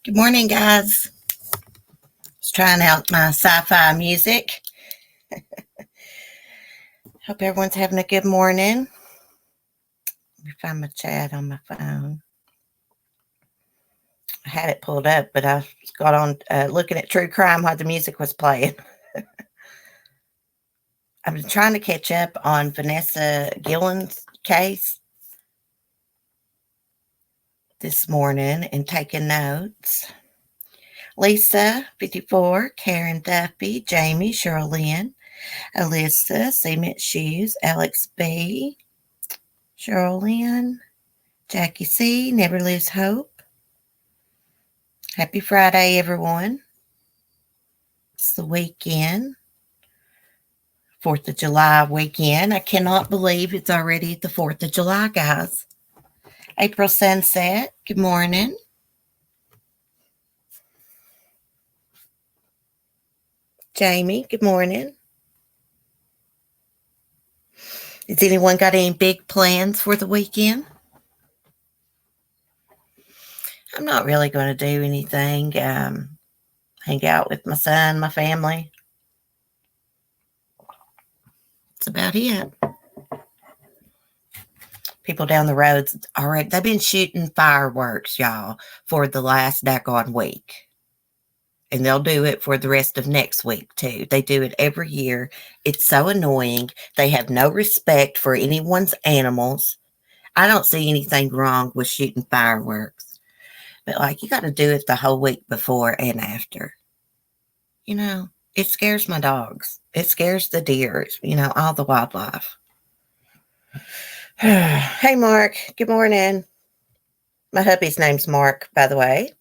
Good morning, guys. Just trying out my sci-fi music. Hope everyone's having a good morning. Let me find my chat on my phone. I had it pulled up, but I got on looking at true crime while the music was playing. I've been trying to catch up on Vanessa Gillen's case this morning and taking notes. Lisa, 54, Karen Duffy, Jamie, Cheryl Lynn, Alyssa, Cement Shoes, Alex B, Cheryl Lynn, Jackie C, Never Lose Hope. Happy Friday, everyone. It's the weekend, 4th of July weekend. I cannot believe it's already the 4th of July, guys. April sunset, good morning. Jamie, good morning. Has anyone got any big plans for the weekend? I'm not really going to do anything. Hang out with my son, my family. That's about it. People down the roads already, they've been shooting fireworks, y'all, for the last daggone week. And they'll do it for the rest of next week, too. They do it every year. It's so annoying. They have no respect for anyone's animals. I don't see anything wrong with shooting fireworks. But, like, you got to do it the whole week before and after. You know, it scares my dogs. It scares the deer, you know, all the wildlife. Hey, Mark. Good morning. My hubby's name's Mark, by the way.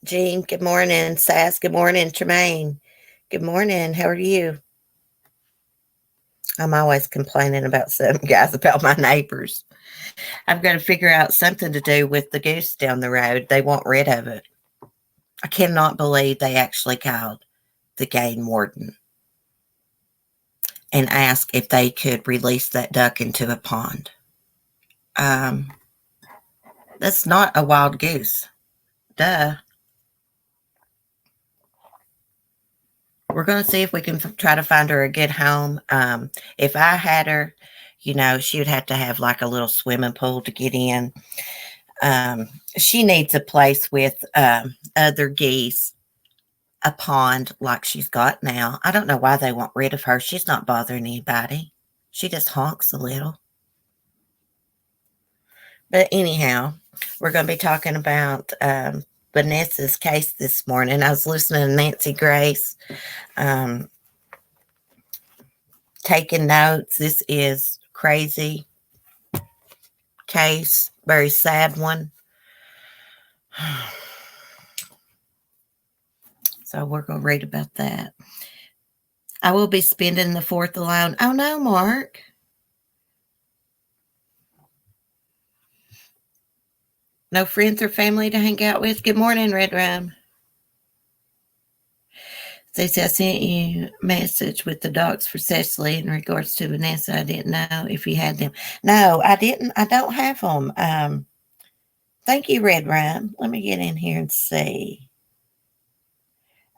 Jean, good morning. Sass, good morning. Tremaine, good morning. How are you? I'm always complaining about some guys about my neighbors. I've got to figure out something to do with the goose down the road. They want rid of it. I cannot believe they actually called the game warden and asked if they could release that duck into a pond. That's not a wild goose. Duh. We're going to see if we can try to find her a good home. If I had her, you know, she would have to have like a little swimming pool to get in. She needs a place with other geese, a pond like she's got now. I don't know why they want rid of her. She's not bothering anybody. She just honks a little. But anyhow, we're going to be talking about Vanessa's case this morning. I was listening to Nancy Grace, taking notes. This is crazy case, very sad one. So we're going to read about that. I will be spending the 4th alone. Oh, no, Mark. No friends or family to hang out with? Good morning, Red Rum. Stacey, I sent you a message with the docs for Cecily in regards to Vanessa. I didn't know if you had them. No, I didn't. I don't have them. Thank you, Red Rum. Let me get in here and see.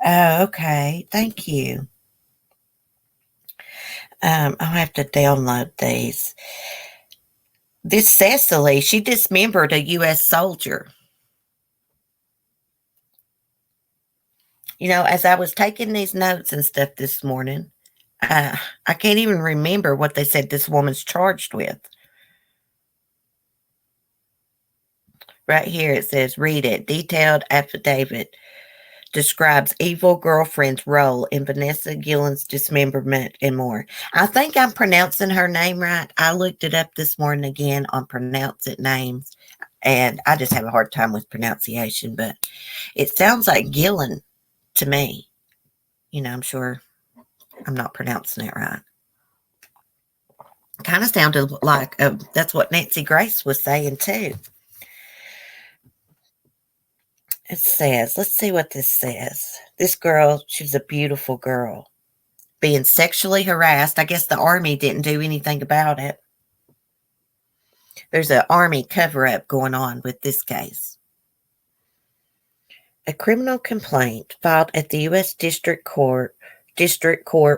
Oh, okay. Thank you. I'll have to download these. This Cecily, she dismembered a U.S. soldier. You know, as I was taking these notes and stuff this morning, I can't even remember what they said this woman's charged with. Right here it says, read it. Detailed affidavit describes evil girlfriend's role in Vanessa Gillen's dismemberment and more. I think I'm pronouncing her name right. I looked it up this morning again on Pronounce It names, and I just have a hard time with pronunciation, but it sounds like Guillen to me. You know, I'm sure I'm not pronouncing it right. Kind of sounded like that's what Nancy Grace was saying too. It says, let's see what this says. This girl, she was a beautiful girl, being sexually harassed. I guess the Army didn't do anything about it. There's an Army cover-up going on with this case. A criminal complaint filed at the U.S. District Court,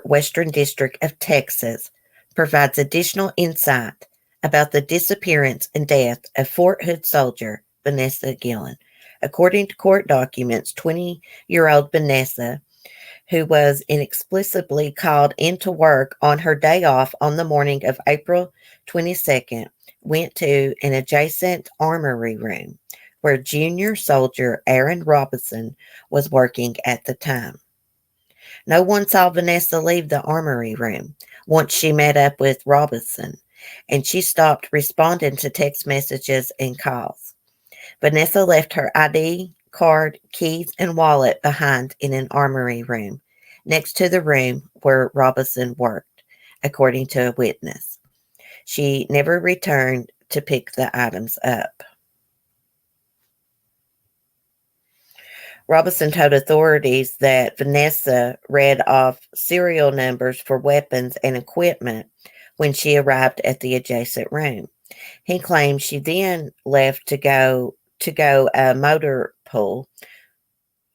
Western District of Texas, provides additional insight about the disappearance and death of Fort Hood soldier Vanessa Gillen. According to court documents, 20-year-old Vanessa, who was inexplicably called into work on her day off on the morning of April 22nd, went to an adjacent armory room where junior soldier Aaron Robinson was working at the time. No one saw Vanessa leave the armory room once she met up with Robinson, and she stopped responding to text messages and calls. Vanessa left her ID card, keys, and wallet behind in an armory room next to the room where Robinson worked, according to a witness. She never returned to pick the items up. Robinson told authorities that Vanessa read off serial numbers for weapons and equipment when she arrived at the adjacent room. He claimed she then left to go a motor pool.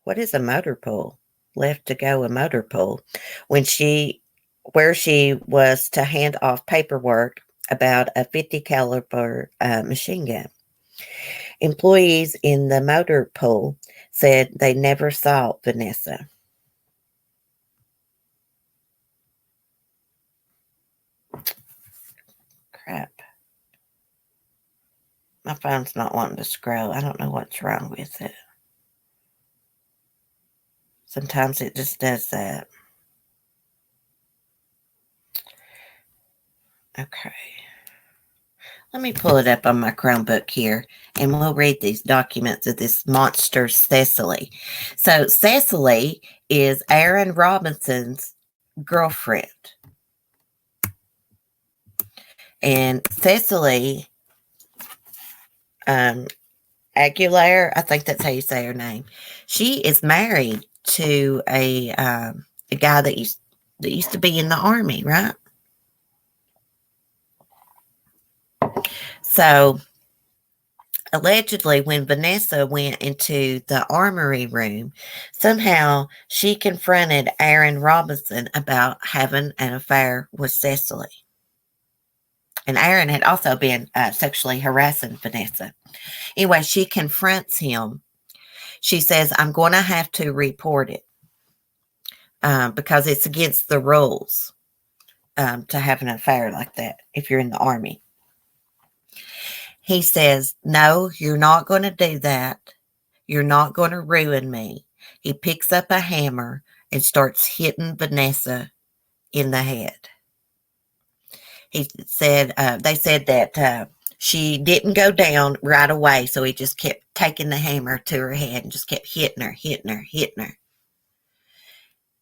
What is a motor pool? Left to go a motor pool where she was to hand off paperwork about a 50 caliber machine gun. Employees in the motor pool said they never saw Vanessa. Crap. My phone's not wanting to scroll. I don't know what's wrong with it. Sometimes it just does that. Okay. Let me pull it up on my Chromebook here, and we'll read these documents of this monster Cecily. So Cecily is Aaron Robinson's girlfriend. And Cecily Aguilar, I think that's how you say her name. She is married to a guy that used to be in the army, right? So allegedly, when Vanessa went into the armory room, somehow she confronted Aaron Robinson about having an affair with Cecily. And Aaron had also been sexually harassing Vanessa. Anyway, she confronts him. She says, I'm going to have to report it because it's against the rules to have an affair like that if you're in the army. He says, no, you're not going to do that. You're not going to ruin me. He picks up a hammer and starts hitting Vanessa in the head. He said, they said that she didn't go down right away, so he just kept taking the hammer to her head and just kept hitting her.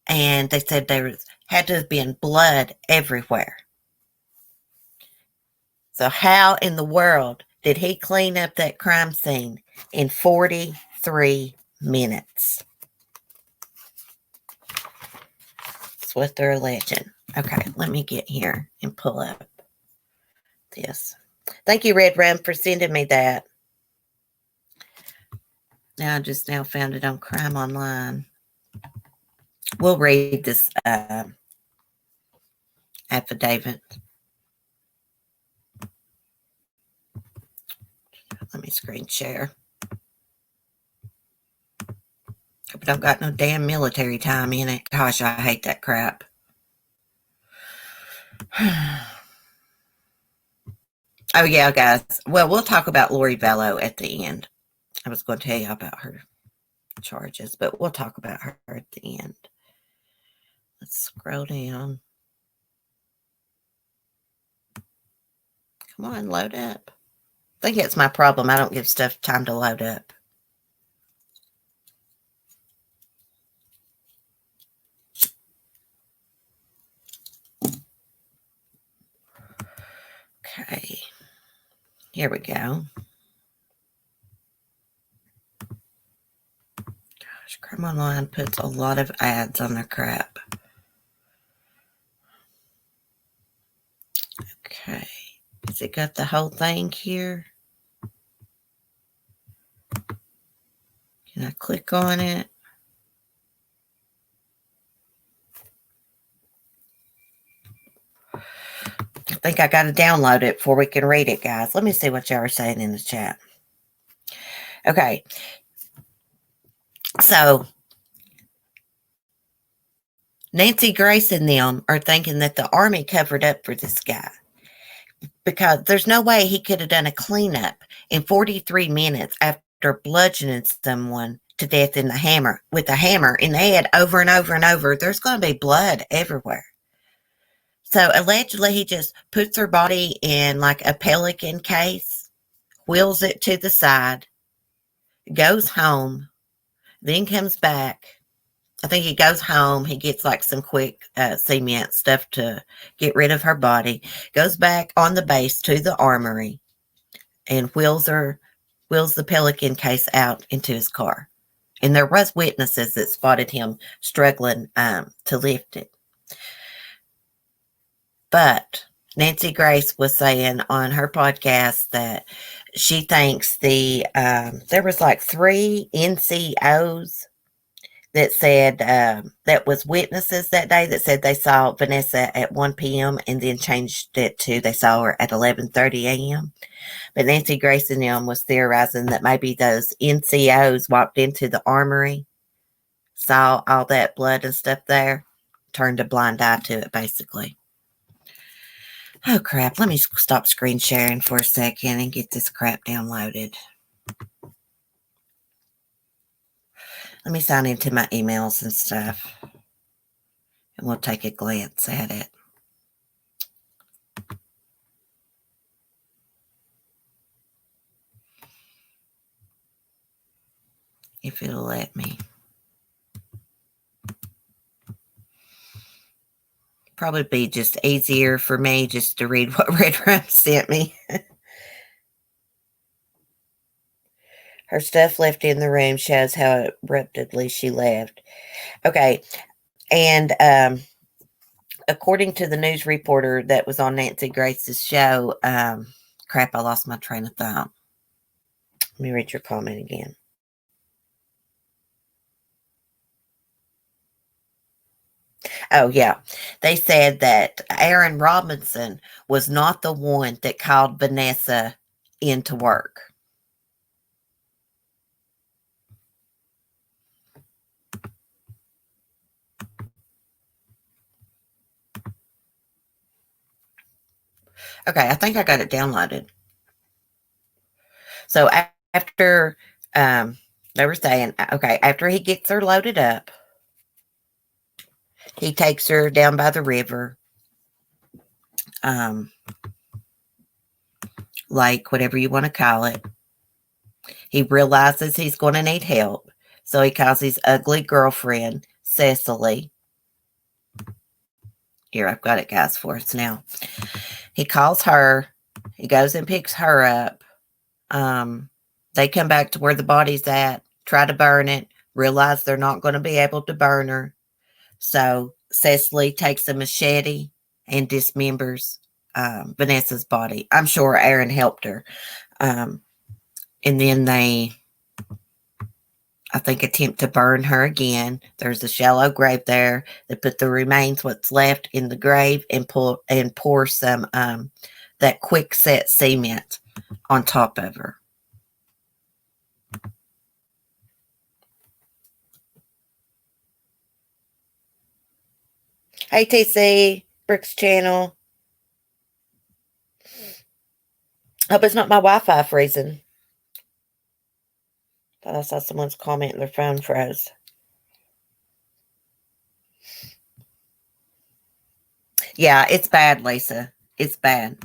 And they said there had to have been blood everywhere. So how in the world did he clean up that crime scene in 43 minutes? That's what they're alleging. Okay, let me get here and pull up this. Thank you, Red Rum, for sending me that. Now I just now found it on Crime Online. We'll read this affidavit. Let me screen share. Hope I don't got no damn military time in it. Gosh, I hate that crap. Oh, yeah, guys. Well, we'll talk about Laurie Vallow at the end. I was going to tell you about her charges, but we'll talk about her at the end. Let's scroll down. Come on, load up. I think it's my problem. I don't give stuff time to load up. Okay. Here we go. Gosh, Crime Online puts a lot of ads on their crap. Okay. Has it got the whole thing here? Can I click on it? I think I got to download it before we can read it, guys. Let me see what y'all are saying in the chat. Okay. So, Nancy Grace and them are thinking that the Army covered up for this guy because there's no way he could have done a cleanup in 43 minutes after bludgeoning someone to death with a hammer in the head over and over and over. There's going to be blood everywhere. So allegedly he just puts her body in like a pelican case, wheels it to the side, goes home, then comes back. I think he goes home. He gets like some quick cement stuff to get rid of her body, goes back on the base to the armory, and wheels the pelican case out into his car. And there was witnesses that spotted him struggling to lift it. But Nancy Grace was saying on her podcast that she thinks there was like 3 NCOs that said that was witnesses that day that said they saw Vanessa at 1 p.m. and then changed it to they saw her at 11:30 a.m. But Nancy Grace and them was theorizing that maybe those NCOs walked into the armory, saw all that blood and stuff there, turned a blind eye to it, basically. Oh, crap. Let me stop screen sharing for a second and get this crap downloaded. Let me sign into my emails and stuff, and we'll take a glance at it. If it'll let me. Probably be just easier for me just to read what Red Rum sent me. Her stuff left in the room shows how abruptly she left. Okay. And according to the news reporter that was on Nancy Grace's show, crap, I lost my train of thought. Let me read your comment again. Oh, yeah. They said that Aaron Robinson was not the one that called Vanessa into work. Okay, I think I got it downloaded. So after they were saying, okay, after he gets her loaded up, he takes her down by the river, lake, whatever you want to call it. He realizes he's going to need help, so he calls his ugly girlfriend, Cecily. Here, I've got it, guys, for us now. He calls her. He goes and picks her up. They come back to where the body's at, try to burn it, realize they're not going to be able to burn her. So Cecily takes a machete and dismembers Vanessa's body. I'm sure Aaron helped her. And then they, I think, attempt to burn her again. There's a shallow grave there. They put the remains, what's left, in the grave and pour some that quick set cement on top of her. Hey, TC, Brooks Channel. Hope it's not my Wi-Fi freezing. Thought I saw someone's comment and their phone froze. Yeah, it's bad, Lisa. It's bad.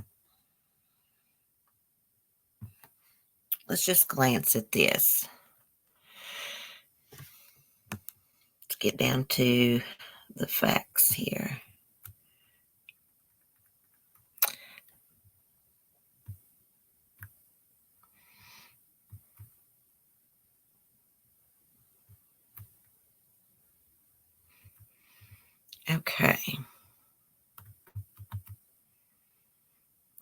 Let's just glance at this. Let's get down to the facts here. Okay.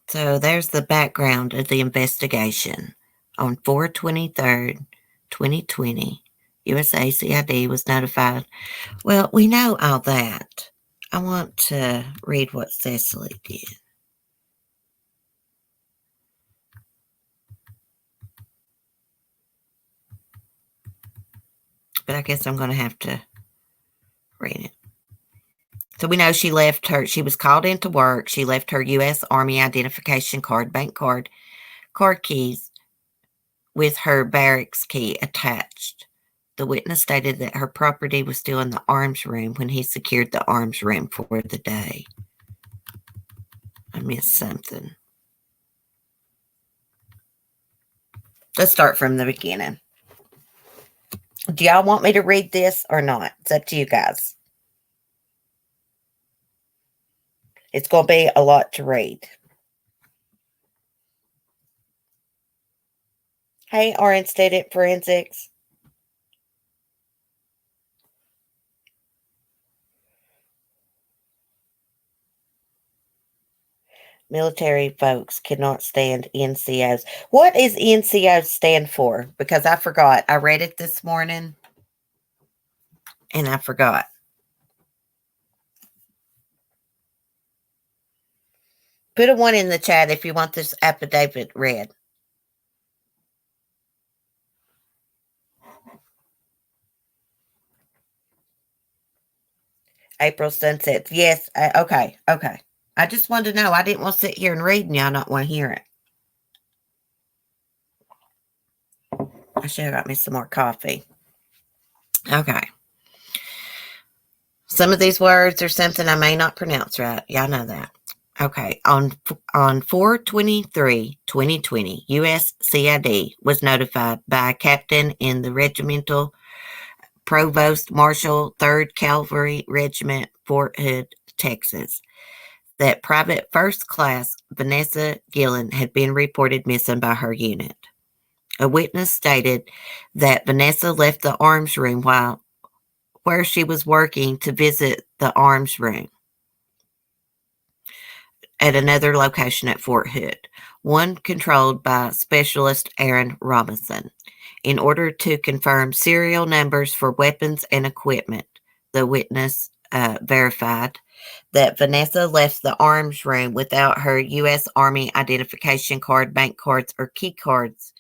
So there's the background of the investigation. On 4/23, 2020, USA CID was notified. Well, we know all that. I want to read what Cecily did. But I guess I'm going to have to read it. So we know she was called into work. She left her U.S. Army identification card, bank card, card keys with her barracks key attached. The witness stated that her property was still in the arms room when he secured the arms room for the day. I missed something. Let's start from the beginning. Do y'all want me to read this or not? It's up to you guys. It's going to be a lot to read. Hey, RN Student Forensics. Military folks cannot stand NCOs. What is NCOs stand for? Because I forgot. I read it this morning and I forgot. Put a 1 in the chat if you want this affidavit read. April Sunset. Yes. Okay. I just wanted to know. I didn't want to sit here and read and y'all not want to hear it. I should have got me some more coffee. Okay. Some of these words are something I may not pronounce right. Y'all know that. Okay. On 4/23/2020, U.S. CID was notified by a captain in the regimental Provost Marshal 3rd Cavalry Regiment, Fort Hood, Texas, that Private First Class Vanessa Gillen had been reported missing by her unit. A witness stated that Vanessa left the arms room where she was working to visit the arms room at another location at Fort Hood, one controlled by Specialist Aaron Robinson, in order to confirm serial numbers for weapons and equipment. The witness verified that Vanessa left the arms room without her U.S. Army identification card, bank cards, or key cards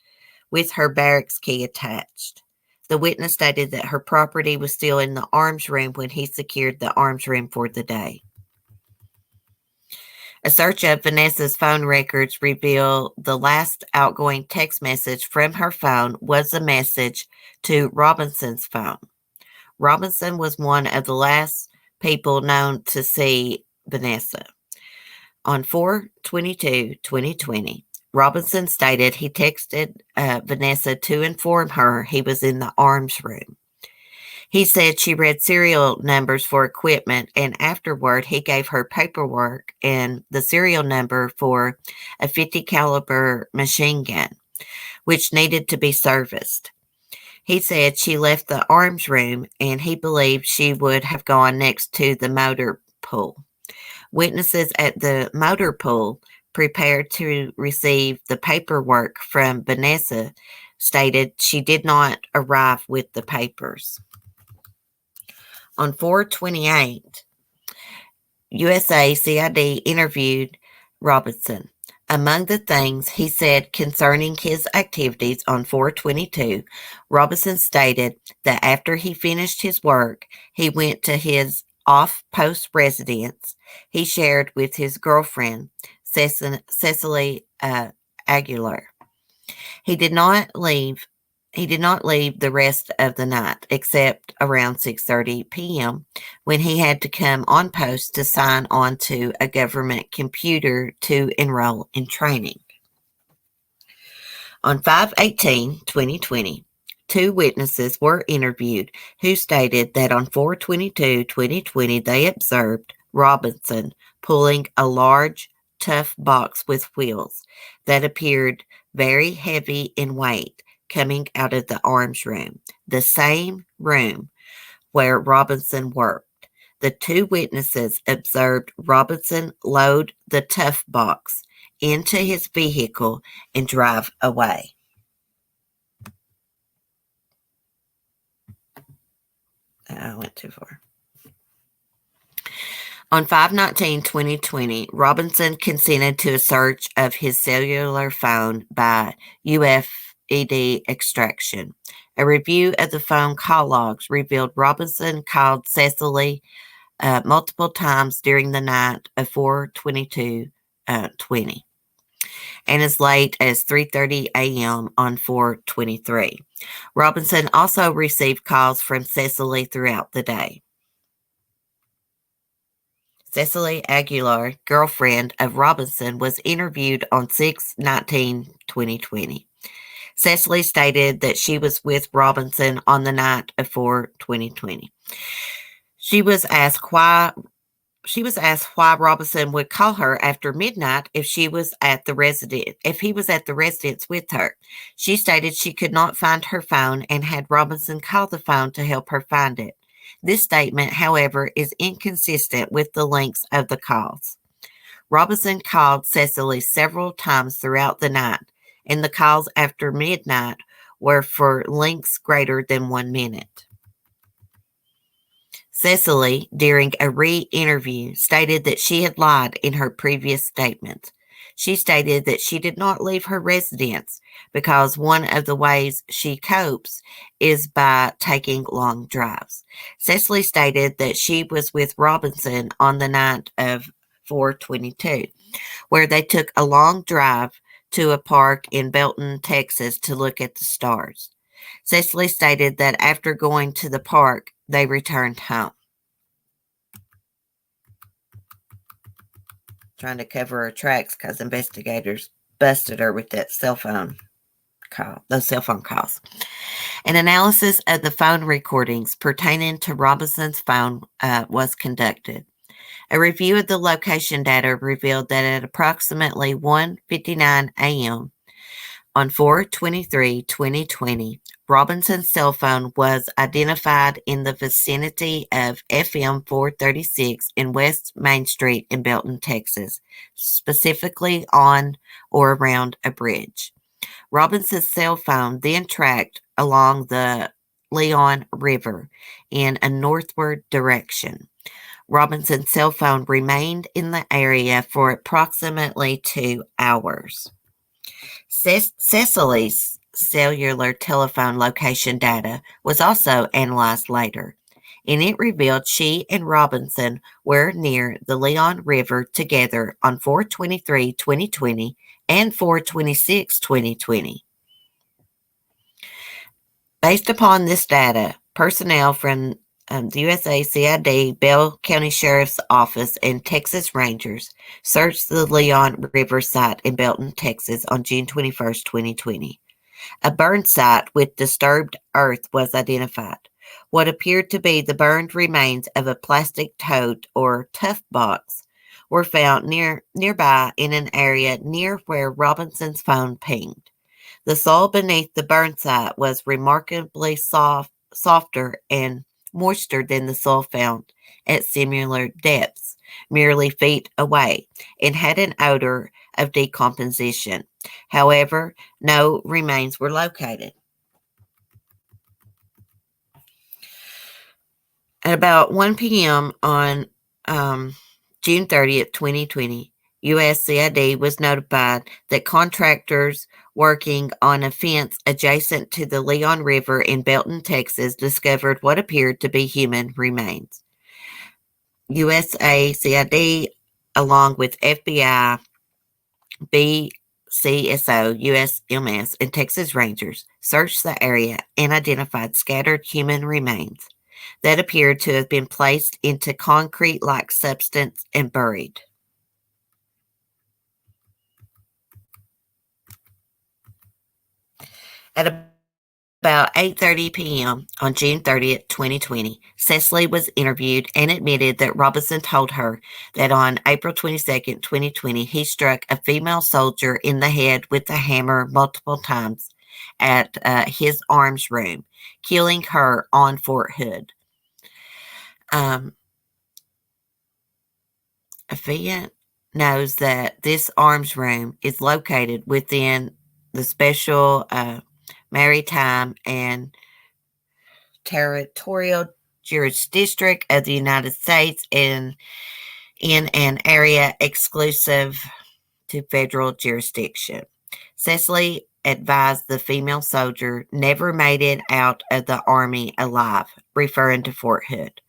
with her barracks key attached. The witness stated that her property was still in the arms room when he secured the arms room for the day. A search of Vanessa's phone records revealed the last outgoing text message from her phone was a message to Robinson's phone. Robinson was one of the last people known to see Vanessa. On 4/22/2020, Robinson stated he texted Vanessa to inform her he was in the arms room. He said she read serial numbers for equipment, and afterward he gave her paperwork and the serial number for a 50 caliber machine gun, which needed to be serviced. He said she left the arms room and he believed she would have gone next to the motor pool. Witnesses at the motor pool, prepared to receive the paperwork from Vanessa, stated she did not arrive with the papers. On 4/28, USA CID interviewed Robinson. Among the things he said concerning his activities on 4/22, Robinson stated that after he finished his work, he went to his off-post residence he shared with his girlfriend, Cecily Aguilar. He did not leave the rest of the night, except around 6:30 p.m., when he had to come on post to sign on to a government computer to enroll in training. On 5/18/2020, 2 witnesses were interviewed who stated that on 4/22/2020 they observed Robinson pulling a large, tough box with wheels that appeared very heavy in weight coming out of the arms room, the same room where Robinson worked. The 2 witnesses observed Robinson load the tough box into his vehicle and drive away. I went too far. On 5/19/2020, Robinson consented to a search of his cellular phone by UFED extraction. A review of the phone call logs revealed Robinson called Cecily multiple times during the night of 4/22/20 and as late as 3:30 a.m. on 4/23. Robinson also received calls from Cecily throughout the day. Cecily Aguilar, girlfriend of Robinson, was interviewed on 6/19/2020. Cecily stated that she was with Robinson on the night of 4/2020. She was asked why Robinson would call her after midnight if he was at the residence with her. She stated she could not find her phone and had Robinson call the phone to help her find it. This statement, however, is inconsistent with the lengths of the calls. Robinson called Cecily several times throughout the night, and the calls after midnight were for lengths greater than 1 minute. Cecily, during a re-interview, stated that she had lied in her previous statement. She stated that she did not leave her residence because one of the ways she copes is by taking long drives. Cecily stated that she was with Robinson on the night of 4/22, where they took a long drive to a park in Belton, Texas to look at the stars. Cecily stated that after going to the park, they returned home. Trying to cover her tracks because investigators busted her with that those cell phone calls. An analysis of the phone recordings pertaining to Robinson's phone was conducted. A review of the location data revealed that at approximately 1:59 a.m. on 4/23/2020, Robinson's cell phone was identified in the vicinity of FM 436 in West Main Street in Belton, Texas, specifically on or around a bridge. Robinson's cell phone then tracked along the Leon River in a northward direction. Robinson's cell phone remained in the area for approximately 2 hours. Cecily's cellular telephone location data was also analyzed later, and it revealed she and Robinson were near the Leon River together on 4/23/2020 and 4/26/2020. Based upon this data, personnel from the USACID, Bell County Sheriff's Office, and Texas Rangers searched the Leon River site in Belton, Texas on June 21st, 2020. A burn site with disturbed earth was identified. What appeared to be the burned remains of a plastic tote or tough box were found nearby in an area near where Robinson's phone pinged. The soil beneath the burn site was remarkably softer and moister than the soil found at similar depths, merely feet away, and had an odor of decomposition. However, no remains were located. At about 1 p.m. on June 30th, 2020, USCID was notified that contractors working on a fence adjacent to the Leon River in Belton, Texas, discovered what appeared to be human remains. USACID, along with FBI, BCSO, USMS, and Texas Rangers, searched the area and identified scattered human remains that appeared to have been placed into concrete-like substance and buried. At about 8:30 p.m. on June 30th, 2020, Cecily was interviewed and admitted that Robinson told her that on April 22nd, 2020, he struck a female soldier in the head with a hammer multiple times at his arms room, killing her on Fort Hood. Affiant knows that this arms room is located within the Special Maritime and Territorial Jurisdiction of the United States in an area exclusive to federal jurisdiction. Cecily advised the female soldier never made it out of the army alive, referring to Fort Hood.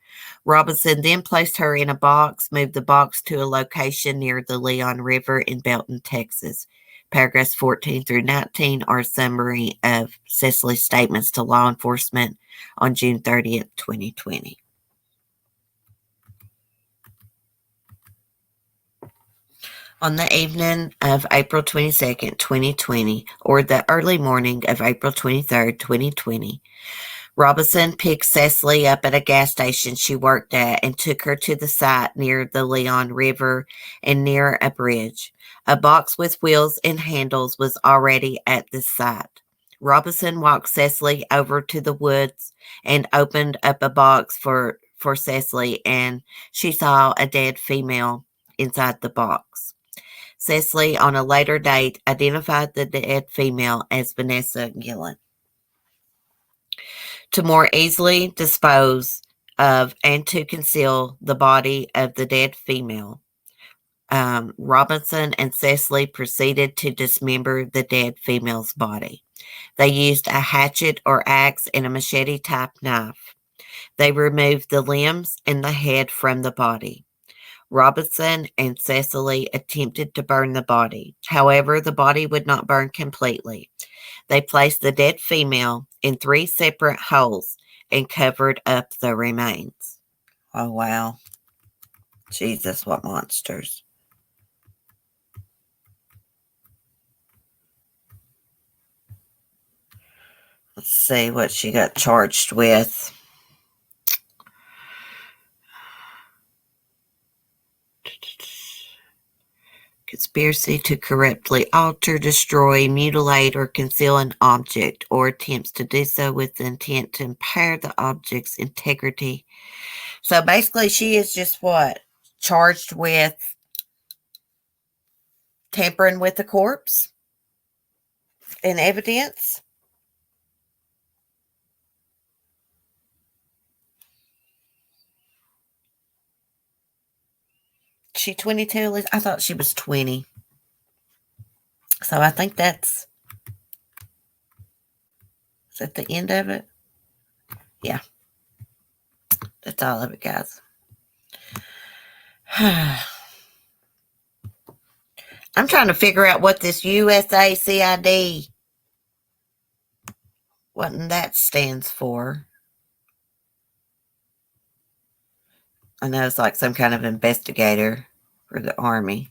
Robinson then placed her in a box, moved the box to a location near the Leon River in Belton, Texas. Paragraphs 14 through 19 are a summary of Cecily's statements to law enforcement on June 30th, 2020. On the evening of April 22nd, 2020, or the early morning of April 23rd, 2020, Robinson picked Cecily up at a gas station she worked at and took her to the site near the Leon River and near a bridge. A box with wheels and handles was already at the site. Robinson walked Cecily over to the woods and opened up a box for Cecily, and she saw a dead female inside the box. Cecily, on a later date, identified the dead female as Vanessa Gillen. To more easily dispose of and to conceal the body of the dead female, Robinson and Cecily proceeded to dismember the dead female's body. They used a hatchet or axe and a machete-type knife. They removed the limbs and the head from the body. Robinson and Cecily attempted to burn the body. However, the body would not burn completely. They placed the dead female in 3 separate holes and covered up the remains. Oh, wow. Jesus, what monsters. Let's see what she got charged with. Conspiracy to corruptly alter, destroy, mutilate, or conceal an object, or attempts to do so with the intent to impair the object's integrity. So basically, she is just what? Charged with tampering with the corpse and evidence? She 22? I thought she was 20. So I think that's... Is that the end of it? Yeah. That's all of it, guys. I'm trying to figure out what this USACID, what that stands for. I know it's like some kind of investigator for the Army.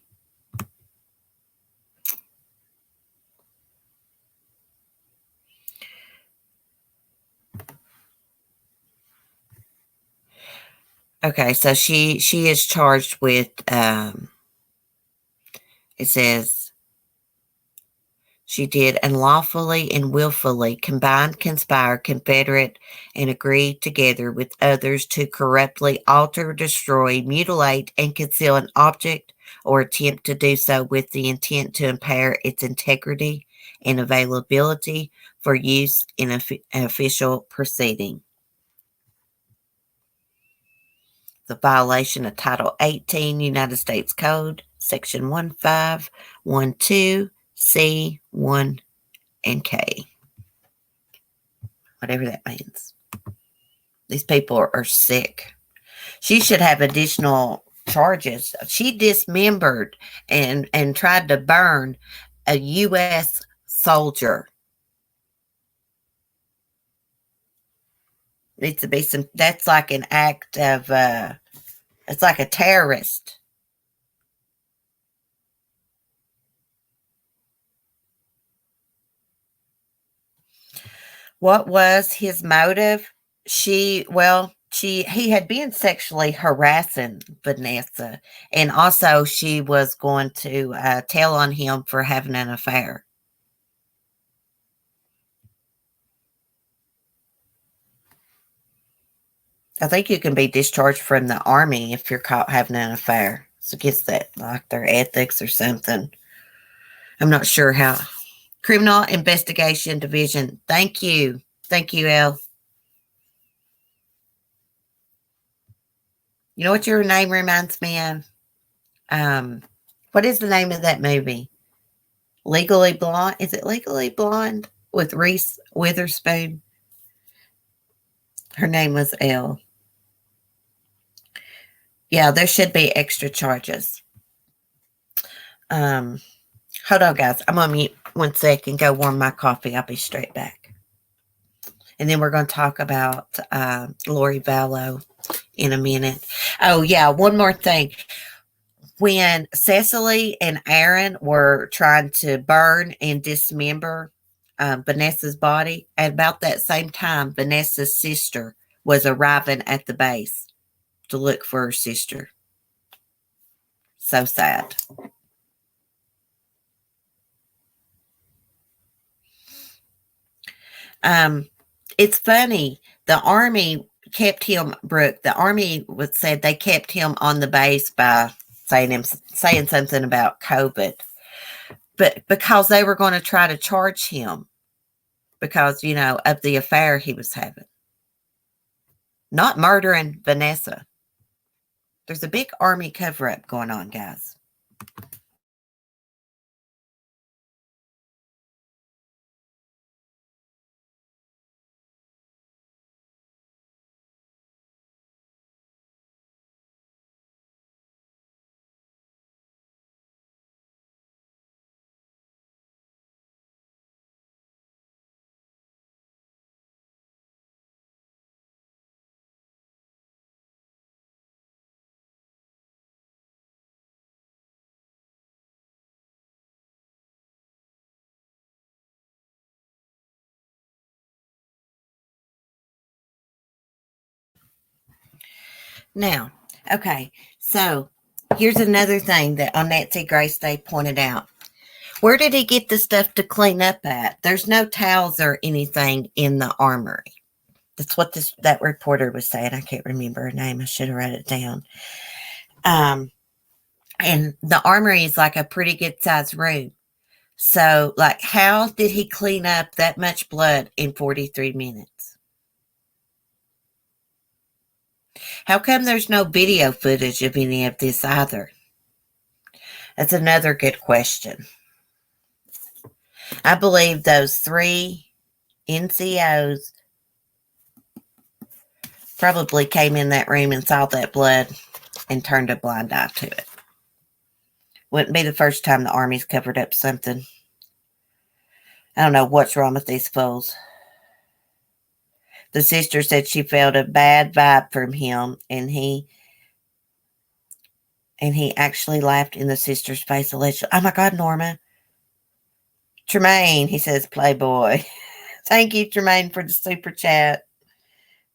Okay, so she is charged with, it says, she did unlawfully and willfully combine, conspire, confederate, and agree together with others to corruptly alter, destroy, mutilate, and conceal an object or attempt to do so with the intent to impair its integrity and availability for use in an official proceeding. The violation of Title 18 United States Code, Section 1512C1 and K. Whatever that means. These people are sick. She should have additional charges. She dismembered and tried to burn a U.S. soldier. Needs to be some, that's like an act of, it's like a terrorist. What was his motive? He had been sexually harassing Vanessa, and also she was going to tell on him for having an affair. I think you can be discharged from the Army if you're caught having an affair. It's against that, like their ethics or something. I'm not sure how. Criminal Investigation Division. Thank you. Thank you, Elle. You know what your name reminds me of? What is the name of that movie? Legally Blonde? Is it Legally Blonde with Reese Witherspoon? Her name was Elle. Yeah, there should be extra charges. Hold on, guys. I'm on mute 1 second. Go warm my coffee. I'll be straight back. And then we're going to talk about Laurie Vallow in a minute. Oh, yeah. One more thing. When Cecily and Aaron were trying to burn and dismember Vanessa's body, at about that same time, Vanessa's sister was arriving at the base to look for her sister. So sad. It's funny. The army kept him, Brooke. The army said they kept him on the base by saying something about COVID, but because they were going to try to charge him because of the affair he was having, not murdering Vanessa. There's a big army cover-up going on, guys. Now, okay, so here's another thing that on Nancy Grace they pointed out. Where did he get the stuff to clean up at? There's no towels or anything in the armory. That's what that reporter was saying. I can't remember her name. I should have wrote it down. And the armory is like a pretty good sized room. So, like, how did he clean up that much blood in 43 minutes? How come there's no video footage of any of this either? That's another good question. I believe those 3 NCOs probably came in that room and saw that blood and turned a blind eye to it. Wouldn't be the first time the Army's covered up something. I don't know what's wrong with these fools. The sister said she felt a bad vibe from him, and he actually laughed in the sister's face. Allegedly. Oh my God, Norma. Tremaine, he says, Playboy. Thank you, Tremaine, for the super chat.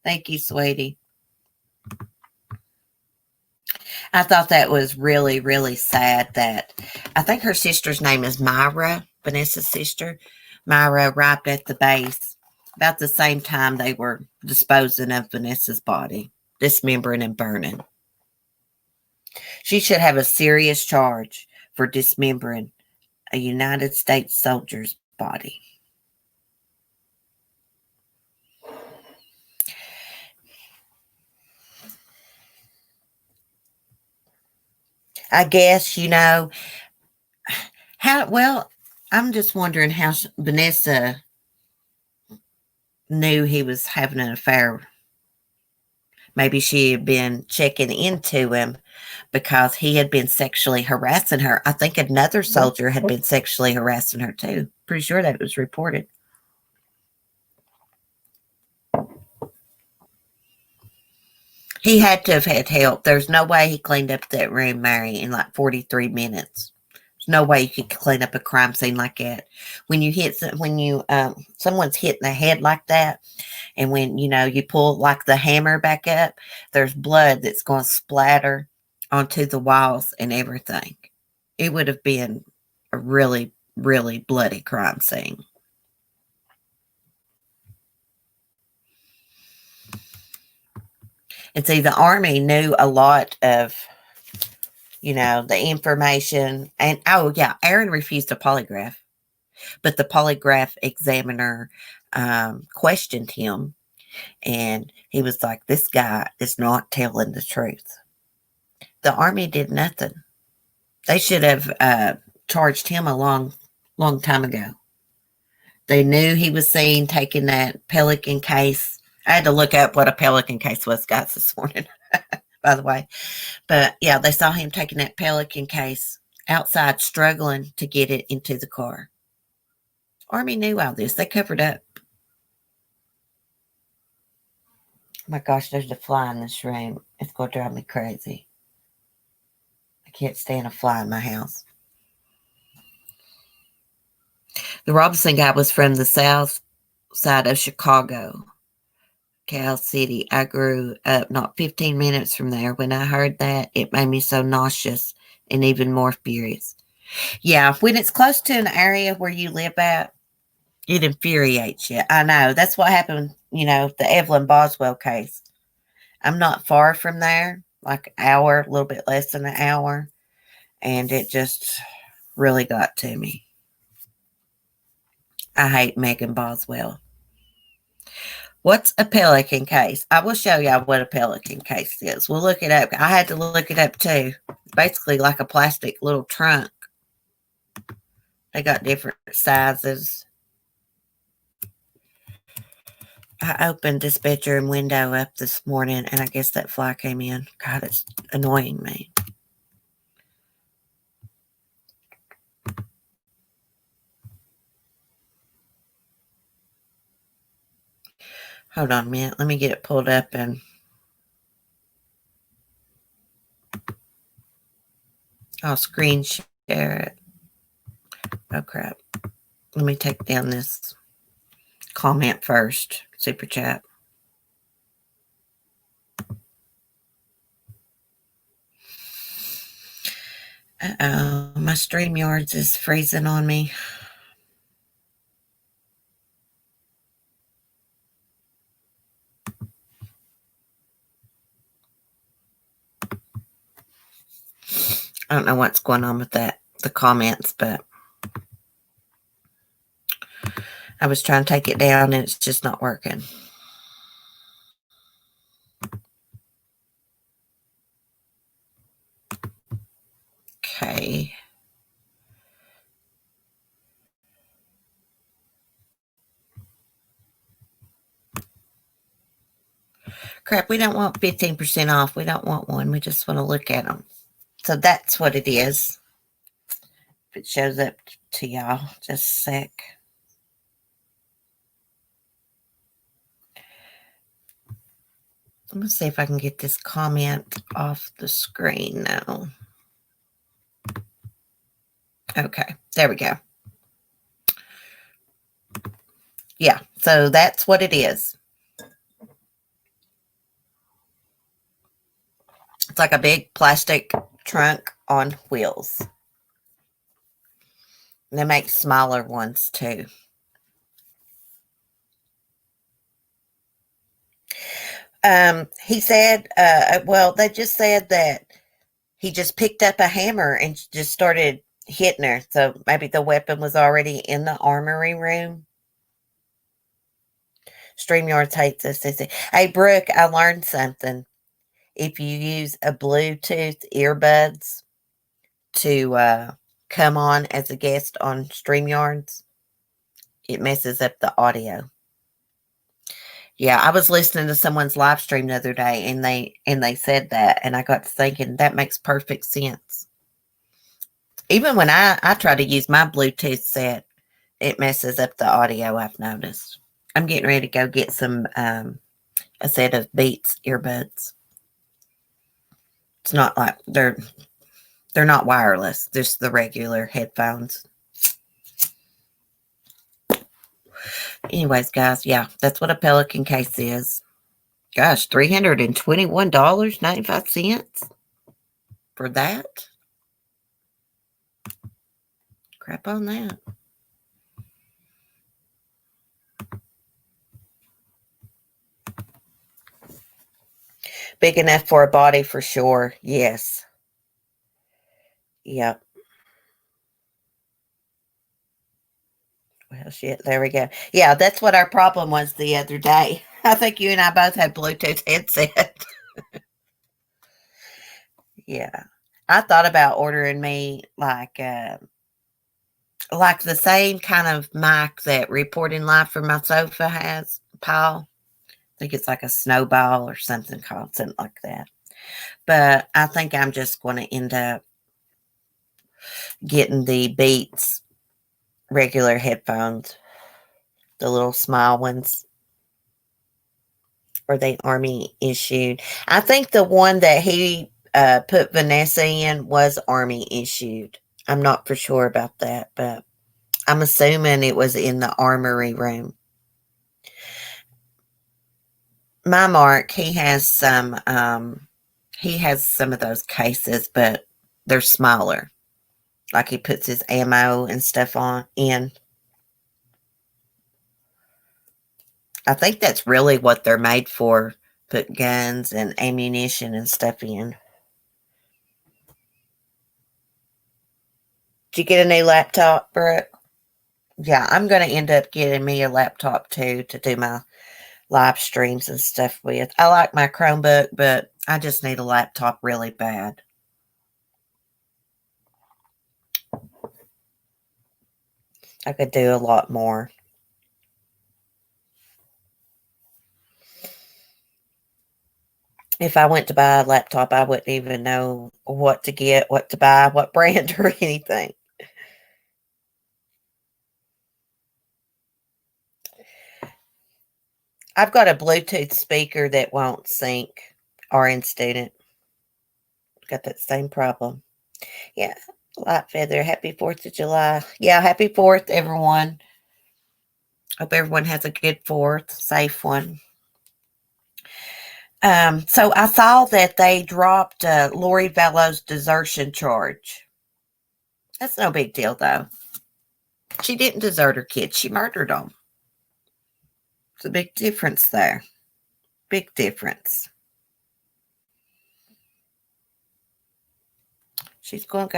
Thank you, sweetie. I thought that was really, really sad that I think her sister's name is Myra, Vanessa's sister. Myra arrived at the base about the same time they were disposing of Vanessa's body, dismembering and burning. She should have a serious charge for dismembering a United States soldier's body. I guess, I'm just wondering how Vanessa knew he was having an affair. Maybe she had been checking into him because he had been sexually harassing her. I think another soldier had been sexually harassing her too. Pretty sure that was reported. He had to have had help. There's no way he cleaned up that room, Mary, in like 43 minutes. There's no way you could clean up a crime scene like that. When someone's hitting the head like that, and when you pull like the hammer back up, there's blood that's going to splatter onto the walls and everything. It would have been a really, really bloody crime scene. And see, the Army knew a lot of, the information. And, oh, yeah, Aaron refused a polygraph. But the polygraph examiner questioned him. And he was like, this guy is not telling the truth. The Army did nothing. They should have charged him a long time ago. They knew he was seen taking that Pelican case. I had to look up what a Pelican case was, guys, this morning, by the way. But yeah, they saw him taking that Pelican case outside, struggling to get it into the car. Army knew all this. They covered up. Oh my gosh, there's a fly in this room. It's going to drive me crazy. I can't stand a fly in my house. The Robinson guy was from the south side of Chicago, Cal City. I grew up not 15 minutes from there. When I heard that, it made me so nauseous and even more furious. Yeah, when it's close to an area where you live at, it infuriates you. I know. That's what happened, the Evelyn Boswell case. I'm not far from there, like an hour, a little bit less than an hour. And it just really got to me. I hate Megan Boswell. What's a Pelican case? I will show y'all what a Pelican case is. We'll look it up. I had to look it up too. Basically like a plastic little trunk. They got different sizes. I opened this bedroom window up this morning, and I guess that fly came in. God, it's annoying me. Hold on a minute. Let me get it pulled up and I'll screen share it. Oh, crap. Let me take down this comment first. Super chat. Uh-oh. My StreamYards is freezing on me. I don't know what's going on with the comments, but I was trying to take it down and it's just not working. Okay. Crap, we don't want 15% off. We don't want one. We just want to look at them. So that's what it is. If it shows up to y'all, just a sec. Let me see if I can get this comment off the screen now. Okay, there we go. Yeah, so that's what it is. It's like a big plastic trunk on wheels. And they make smaller ones too. He said, they just said that he just picked up a hammer and just started hitting her. So maybe the weapon was already in the armory room. StreamYards hates this. They say, hey, Brooke, I learned something. If you use a Bluetooth earbuds to come on as a guest on StreamYards, it messes up the audio. Yeah, I was listening to someone's live stream the other day, and they said that, and I got to thinking that makes perfect sense. Even when I try to use my Bluetooth set, it messes up the audio, I've noticed. I'm getting ready to go get some a set of Beats earbuds. It's not like they're not wireless, just the regular headphones. Anyways, guys, yeah, that's what a Pelican case is. Gosh, $321.95 for that? Crap on that. Big enough for a body for sure. Yes. Yep. Well, shit, there we go. Yeah, that's what our problem was the other day. I think you and I both had Bluetooth headset. Yeah. I thought about ordering me like the same kind of mic that Reporting Live from My Sofa has, Paul. I think it's like a snowball or something called something like that. But I think I'm just going to end up getting the Beats regular headphones, the little small ones, or they Army issued. I think the one that he put Vanessa in was Army issued. I'm not for sure about that, but I'm assuming it was in the armory room. My Mark, he has some of those cases, but they're smaller. Like he puts his ammo and stuff on in. I think that's really what they're made for. Put guns and ammunition and stuff in. Did you get a new laptop, Brooke? Yeah, I'm going to end up getting me a laptop too to do my live streams and stuff with. I like my Chromebook, but I just need a laptop really bad. I could do a lot more. If I went to buy a laptop, I wouldn't even know what to get, what to buy, what brand or anything. I've got a Bluetooth speaker that won't sync. RN student. Got that same problem. Yeah. Light Feather. Happy 4th of July. Yeah, happy 4th, everyone. Hope everyone has a good 4th, safe one. So I saw that they dropped Laurie Vallow's desertion charge. That's no big deal, though. She didn't desert her kids. She murdered them. It's a big difference there. Big difference. She's gonna go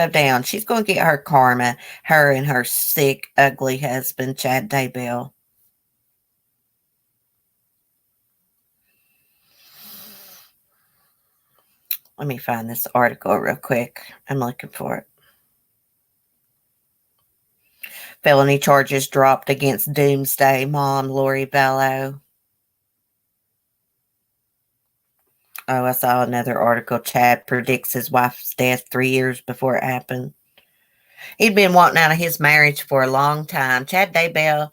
down. She's gonna get her karma. Her and her sick, ugly husband, Chad Daybell. Let me find this article real quick. I'm looking for it. Felony charges dropped against Doomsday Mom Laurie Bello. Oh, I saw another article. Chad predicts his wife's death 3 years before it happened. He'd been wanting out of his marriage for a long time. Chad Daybell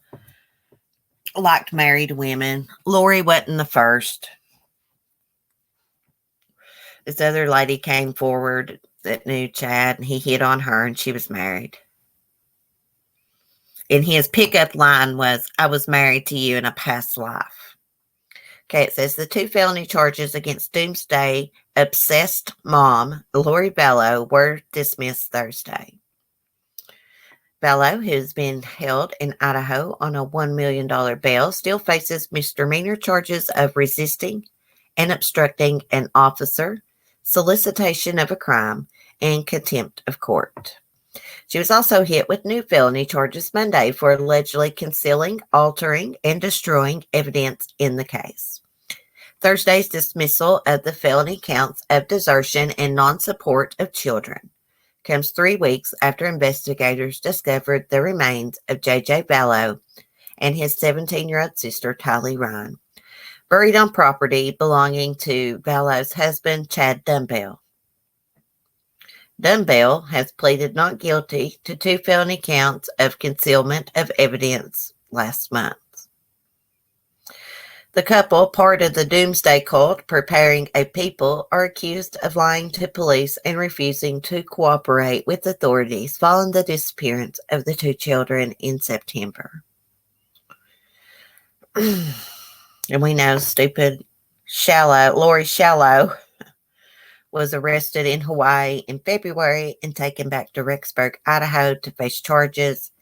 liked married women. Laurie wasn't the first. This other lady came forward that knew Chad, and he hit on her, and she was married. And his pickup line was, "I was married to you in a past life." Okay, it says the 2 felony charges against Doomsday obsessed mom, Laurie Bello, were dismissed Thursday. Bello, who's been held in Idaho on a $1 million bail, still faces misdemeanor charges of resisting and obstructing an officer, solicitation of a crime, and contempt of court. She was also hit with new felony charges Monday for allegedly concealing, altering, and destroying evidence in the case. Thursday's dismissal of the felony counts of desertion and non-support of children comes 3 weeks after investigators discovered the remains of J.J. Vallow and his 17-year-old sister, Tylee Ryan, buried on property belonging to Vallow's husband, Chad Daybell. Daybell has pleaded not guilty to 2 felony counts of concealment of evidence last month. The couple, part of the Doomsday Cult, preparing a people, are accused of lying to police and refusing to cooperate with authorities following the disappearance of the 2 children in September. And we know stupid Laurie Shallow was arrested in Hawaii in February and taken back to Rexburg, Idaho to face charges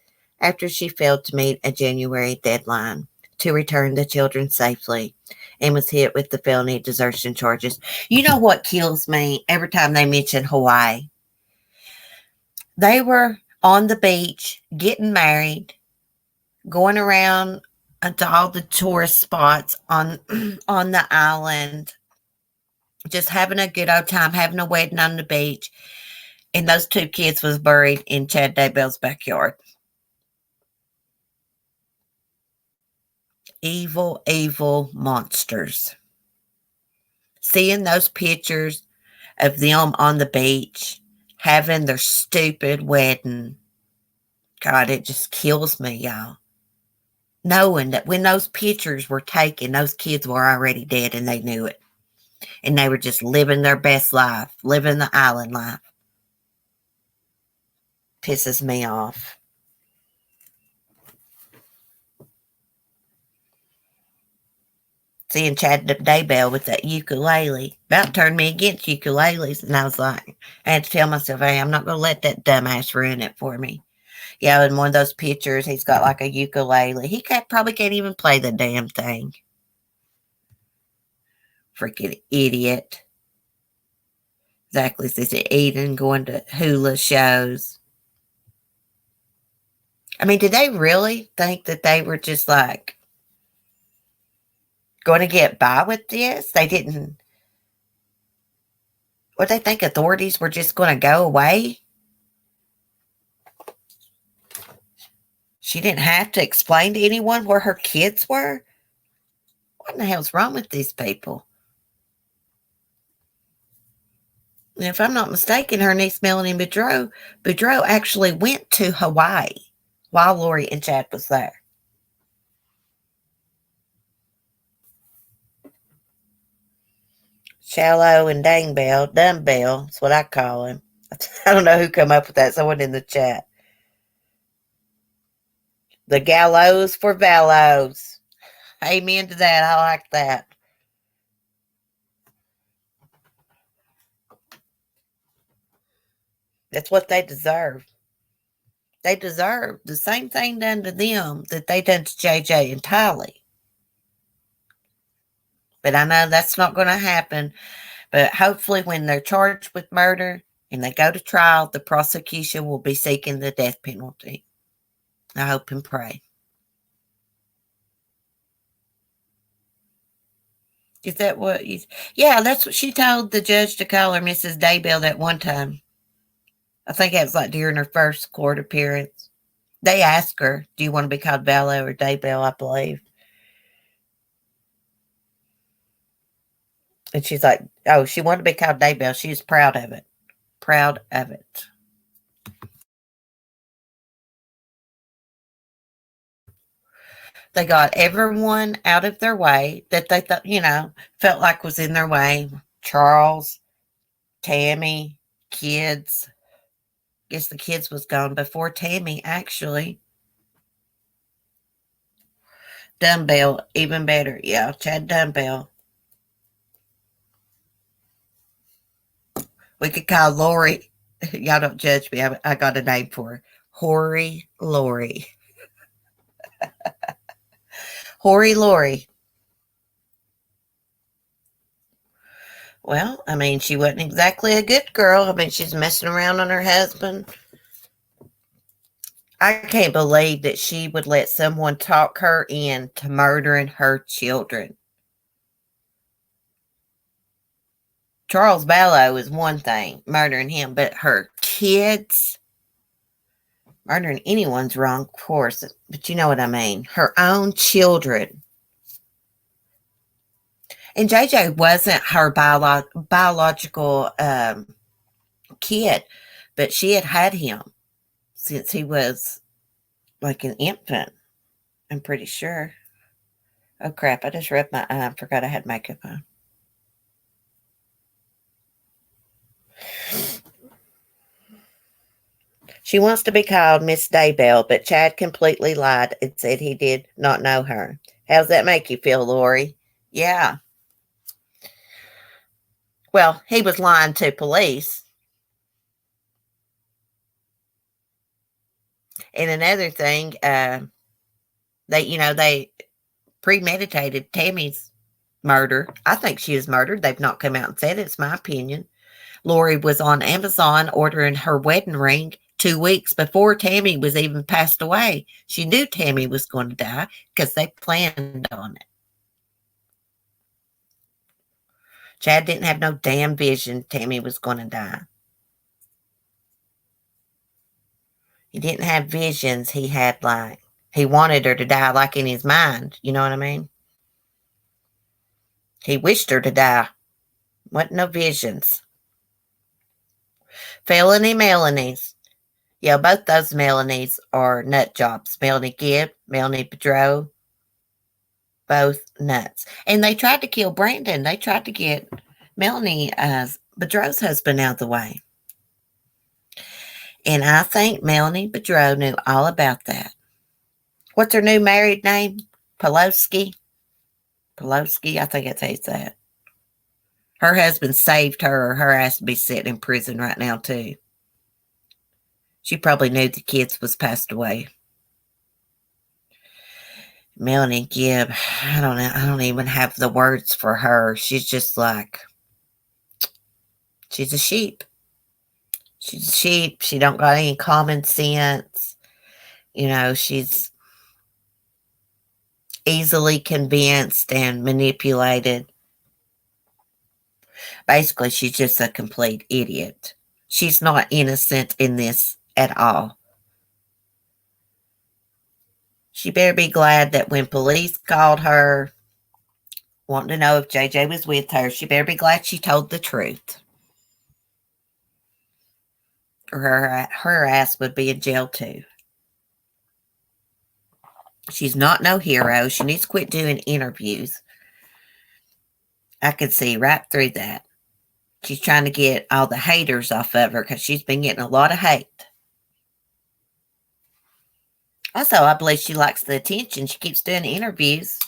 after she failed to meet a January deadline to return the children safely and was hit with the felony desertion charges. You know what kills me every time they mention Hawaii? They were on the beach, getting married, going around to all the tourist spots on on the island, just having a good old time, having a wedding on the beach. And those two kids was buried in Chad Daybell's backyard. Evil, evil monsters. Seeing those pictures of them on the beach having their stupid wedding, God, it just kills me, y'all. Knowing that when those pictures were taken, those kids were already dead and they knew it. And they were just living their best life, living the island life. Pisses me off. Seeing Chad Daybell with that ukulele about turned me against ukuleles. And I was like, I had to tell myself, hey, I'm not going to let that dumbass ruin it for me. Yeah, in one of those pictures, he's got like a ukulele. He probably can't even play the damn thing. Freaking idiot. Exactly. Says Eden going to hula shows. I mean, did they really think that they were just like going to get by with this? They didn't. What they think authorities were just going to go away? She didn't have to explain to anyone where her kids were? What in the hell's wrong with these people? And if I'm not mistaken, her niece Melanie Boudreaux actually went to Hawaii while Laurie and Chad was there. Shallow and Dumbbell, that's what I call him. I don't know who come up with that. Someone in the chat. The gallows for Vallows. Amen to that. I like that. That's what they deserve. They deserve the same thing done to them that they done to JJ and Tylee. But I know that's not going to happen. But hopefully when they're charged with murder and they go to trial, the prosecution will be seeking the death penalty. I hope and pray. Is that what you... Yeah, that's what she told the judge to call her Mrs. Daybell that one time. I think it was like during her first court appearance. They asked her, do you want to be called Bello or Daybell, I believe. And she's like, oh, she wanted to be called Daybell. She was proud of it. Proud of it. They got everyone out of their way that they thought, felt like was in their way. Charles, Tammy, kids. Guess the kids was gone before Tammy, actually. Dumbbell, even better. Yeah, Chad Dumbbell. We could call Laurie. Y'all don't judge me. I got a name for her. Hoary Laurie. Hoary Laurie. Well, I mean, she wasn't exactly a good girl. I mean, she's messing around on her husband. I can't believe that she would let someone talk her into murdering her children. Charles Vallow is one thing, murdering him, but her kids, murdering anyone's wrong, of course, but you know what I mean. Her own children. And JJ wasn't her biological kid, but she had him since he was like an infant, I'm pretty sure. Oh, crap, I just rubbed my eye. I forgot I had makeup on. She wants to be called Miss Daybell, but Chad completely lied and said he did not know her. How's that make you feel, Laurie? Yeah. Well, he was lying to police. And another thing, they premeditated Tammy's murder. I think she was murdered. They've not come out and said it. It's my opinion. Laurie was on Amazon ordering her wedding ring 2 weeks before Tammy was even passed away. She knew Tammy was going to die because they planned on it. Chad didn't have no damn vision Tammy was going to die. He didn't have visions. He had, like, he wanted her to die, like, in his mind. You know what I mean? He wished her to die. Wasn't no visions. Melanies. Yeah, both those Melanies are nut jobs. Melanie Gibb, Melanie Bedreau, both nuts. And they tried to kill Brandon. They tried to get Melanie Bedreau's husband out of the way. And I think Melanie Bedreau knew all about that. What's her new married name? Pelosi? Pelosi, I think it's how you say it. Her husband saved her, or her ass to be sitting in prison right now, too. She probably knew the kids was passed away. Melanie Gibb, I don't know. I don't even have the words for her. She's just like, she's a sheep. She's a sheep. She don't got any common sense. You know, she's easily convinced and manipulated. Basically, she's just a complete idiot. She's not innocent in this at all. She better be glad that when police called her, wanting to know if JJ was with her, she better be glad she told the truth. Or her ass would be in jail too. She's not no hero. She needs to quit doing interviews. I could see right through that. She's trying to get all the haters off of her because she's been getting a lot of hate. Also, I believe she likes the attention. She keeps doing interviews.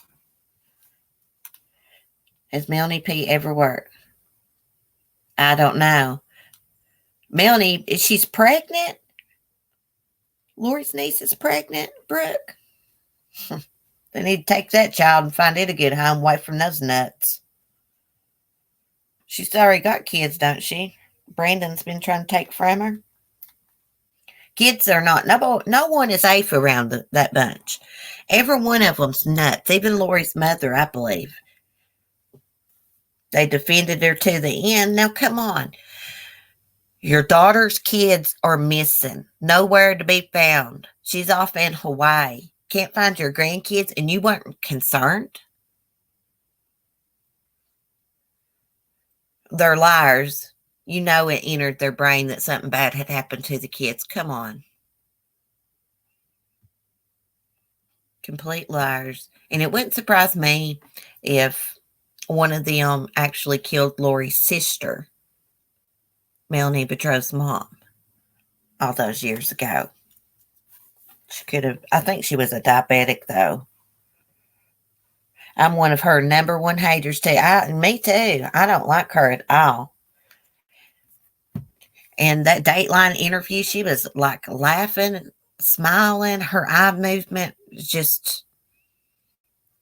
Has Melanie P. ever worked? I don't know. Melanie, she's pregnant? Laurie's niece is pregnant, Brooke? They need to take that child and find it a good home away from those nuts. She's already got kids, don't she? Brandon's been trying to take from her. Kids are not, no one is safe around that bunch. Every one of them's nuts. Even Laurie's mother, I believe. They defended her to the end. Now, come on. Your daughter's kids are missing. Nowhere to be found. She's off in Hawaii. Can't find your grandkids, and you weren't concerned? They're liars. You know it entered their brain that something bad had happened to the kids. Come on. Complete liars. And it wouldn't surprise me if one of them actually killed Laurie's sister, Melanie Bedreau's mom, all those years ago. She could have, I think she was a diabetic, though. I'm one of her number one haters, too. Me, too. I don't like her at all. And that Dateline interview, she was like laughing, smiling. Her eye movement just,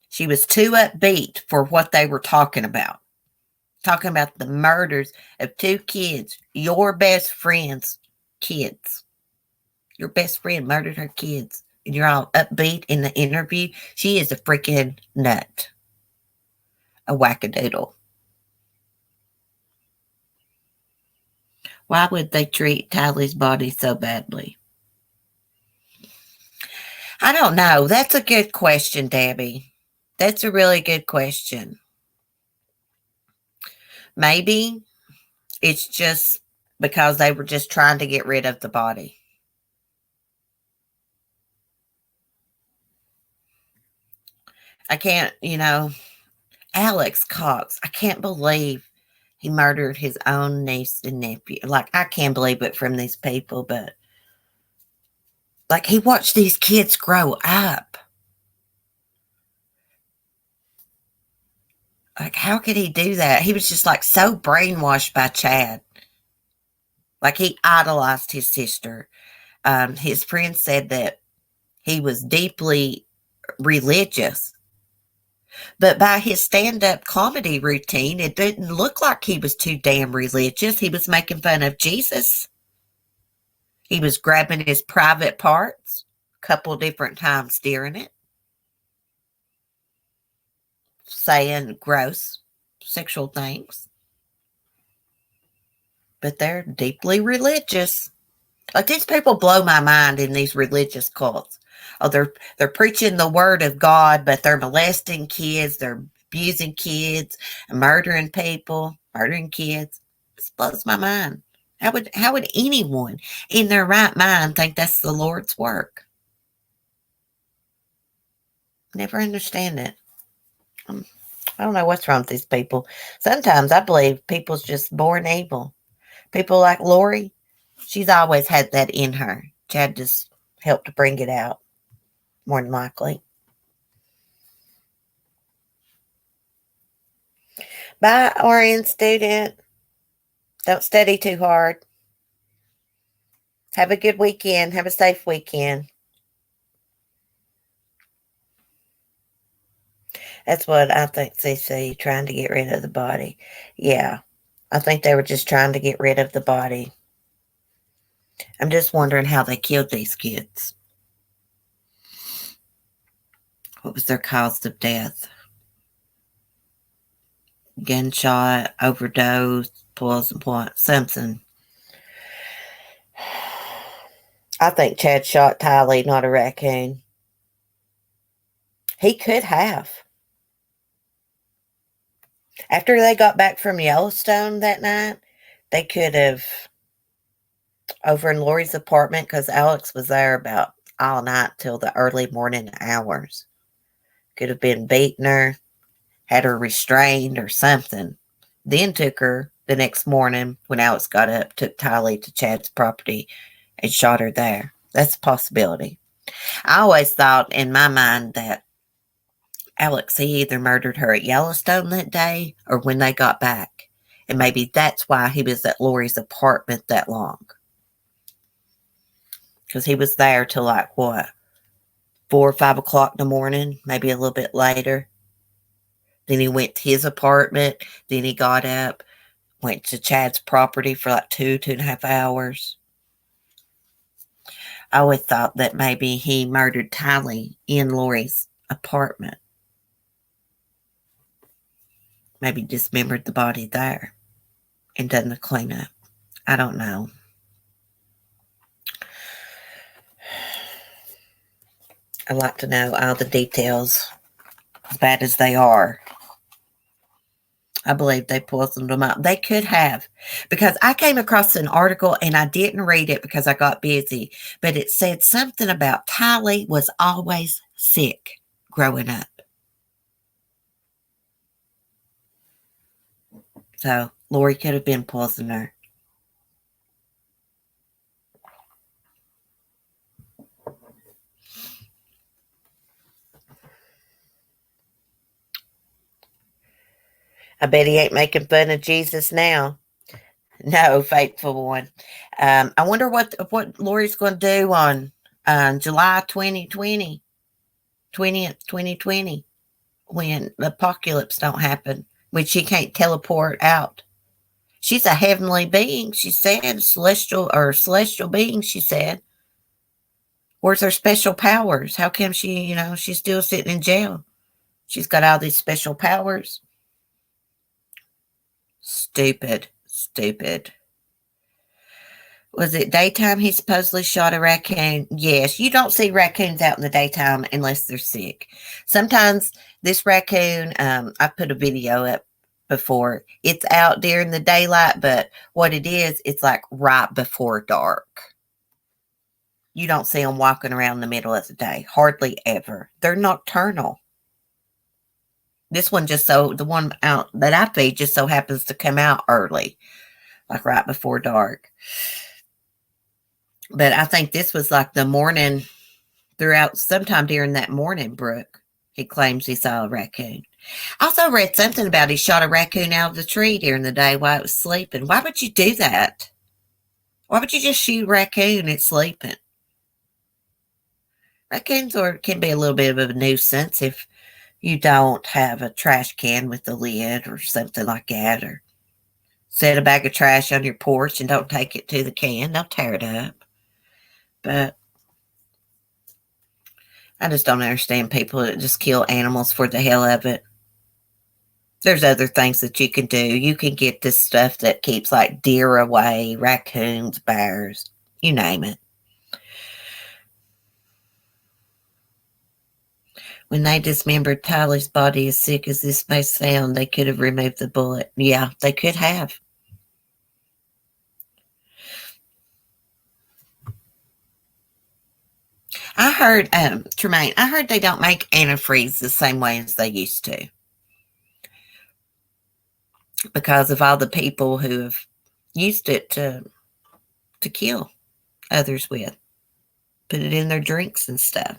she was too upbeat for what they were talking about. Talking about the murders of two kids, your best friend's kids. Your best friend murdered her kids, and you're all upbeat in the interview. She is a freaking nut. A wackadoodle. Why would they treat Tylee's body so badly? I don't know. That's a good question, Debbie. That's a really good question. Maybe it's just because they were just trying to get rid of the body. I can't, Alex Cox, I can't believe he murdered his own niece and nephew. Like, I can't believe it from these people, but like, he watched these kids grow up. Like, how could he do that? He was just like so brainwashed by Chad. Like, he idolized his sister. His friend said that he was deeply religious. But by his stand-up comedy routine, it didn't look like he was too damn religious. He was making fun of Jesus. He was grabbing his private parts a couple different times during it, saying gross sexual things. but they're deeply religious. Like, these people blow my mind in these religious cults. Oh, they're preaching the word of God, but they're molesting kids, they're abusing kids, murdering people, murdering kids. This blows my mind. How would anyone in their right mind think that's the Lord's work? Never understand it. I don't know what's wrong with these people. Sometimes I believe people's just born evil. People like Laurie, she's always had that in her. Chad just helped to bring it out, more than likely. Bye, RN student. Don't study too hard. Have a good weekend. Have a safe weekend. That's what I think, CC, trying to get rid of the body. Yeah, I think they were just trying to get rid of the body. I'm just wondering how they killed these kids. What was their cause of death? Gunshot, overdose, poison point, something. I think Chad shot Tylee, not a raccoon. He could have. After they got back from Yellowstone that night, they could have, over in Laurie's apartment, because Alex was there about all night till the early morning hours. Could have been beating her, had her restrained or something. Then took her the next morning when Alex got up, took Tylee to Chad's property and shot her there. That's a possibility. I always thought in my mind that Alex, he either murdered her at Yellowstone that day or when they got back. And maybe that's why he was at Laurie's apartment that long. Because he was there till like, what, 4 or 5 o'clock in the morning, maybe a little bit later. Then he went to his apartment. Then he got up, went to Chad's property for like 2.5 hours. I always thought that maybe he murdered Tylee in Laurie's apartment. Maybe dismembered the body there and done the cleanup. I don't know. I'd like to know all the details, as bad as they are. I believe they poisoned them up. They could have, because I came across an article and I didn't read it because I got busy, but it said something about Tylee was always sick growing up. So Laurie could have been poisoning her. I bet he ain't making fun of Jesus now. No, faithful one. I wonder what Laurie's going to do on July 2020, 20th, 2020, when the apocalypse don't happen, when she can't teleport out. She's a heavenly being, she said, celestial being, she said. Where's her special powers? How come she's still sitting in jail? She's got all these special powers. Stupid. Was it daytime he supposedly shot a raccoon? Yes, you don't see raccoons out in the daytime unless they're sick. Sometimes this raccoon, I put a video up before. It's out during the daylight, but what it is, it's like right before dark. You don't see them walking around in the middle of the day. Hardly ever. They're nocturnal. This one the one out that I feed just so happens to come out early, like right before dark. But I think this was like the morning, throughout sometime during that morning, Brooke. He claims he saw a raccoon. I also read something about he shot a raccoon out of the tree during the day while it was sleeping. Why would you do that? Why would you just shoot a raccoon it's sleeping? Raccoons can be a little bit of a nuisance if you don't have a trash can with a lid or something like that, or set a bag of trash on your porch and don't take it to the can. They'll tear it up. But I just don't understand people that just kill animals for the hell of it. There's other things that you can do. You can get this stuff that keeps like deer away, raccoons, bears, you name it. When they dismembered Tyler's body, as sick as this may sound, they could have removed the bullet. Yeah, they could have. I heard, Tremaine, I heard they don't make antifreeze the same way as they used to because of all the people who have used it to kill others with, put it in their drinks and stuff.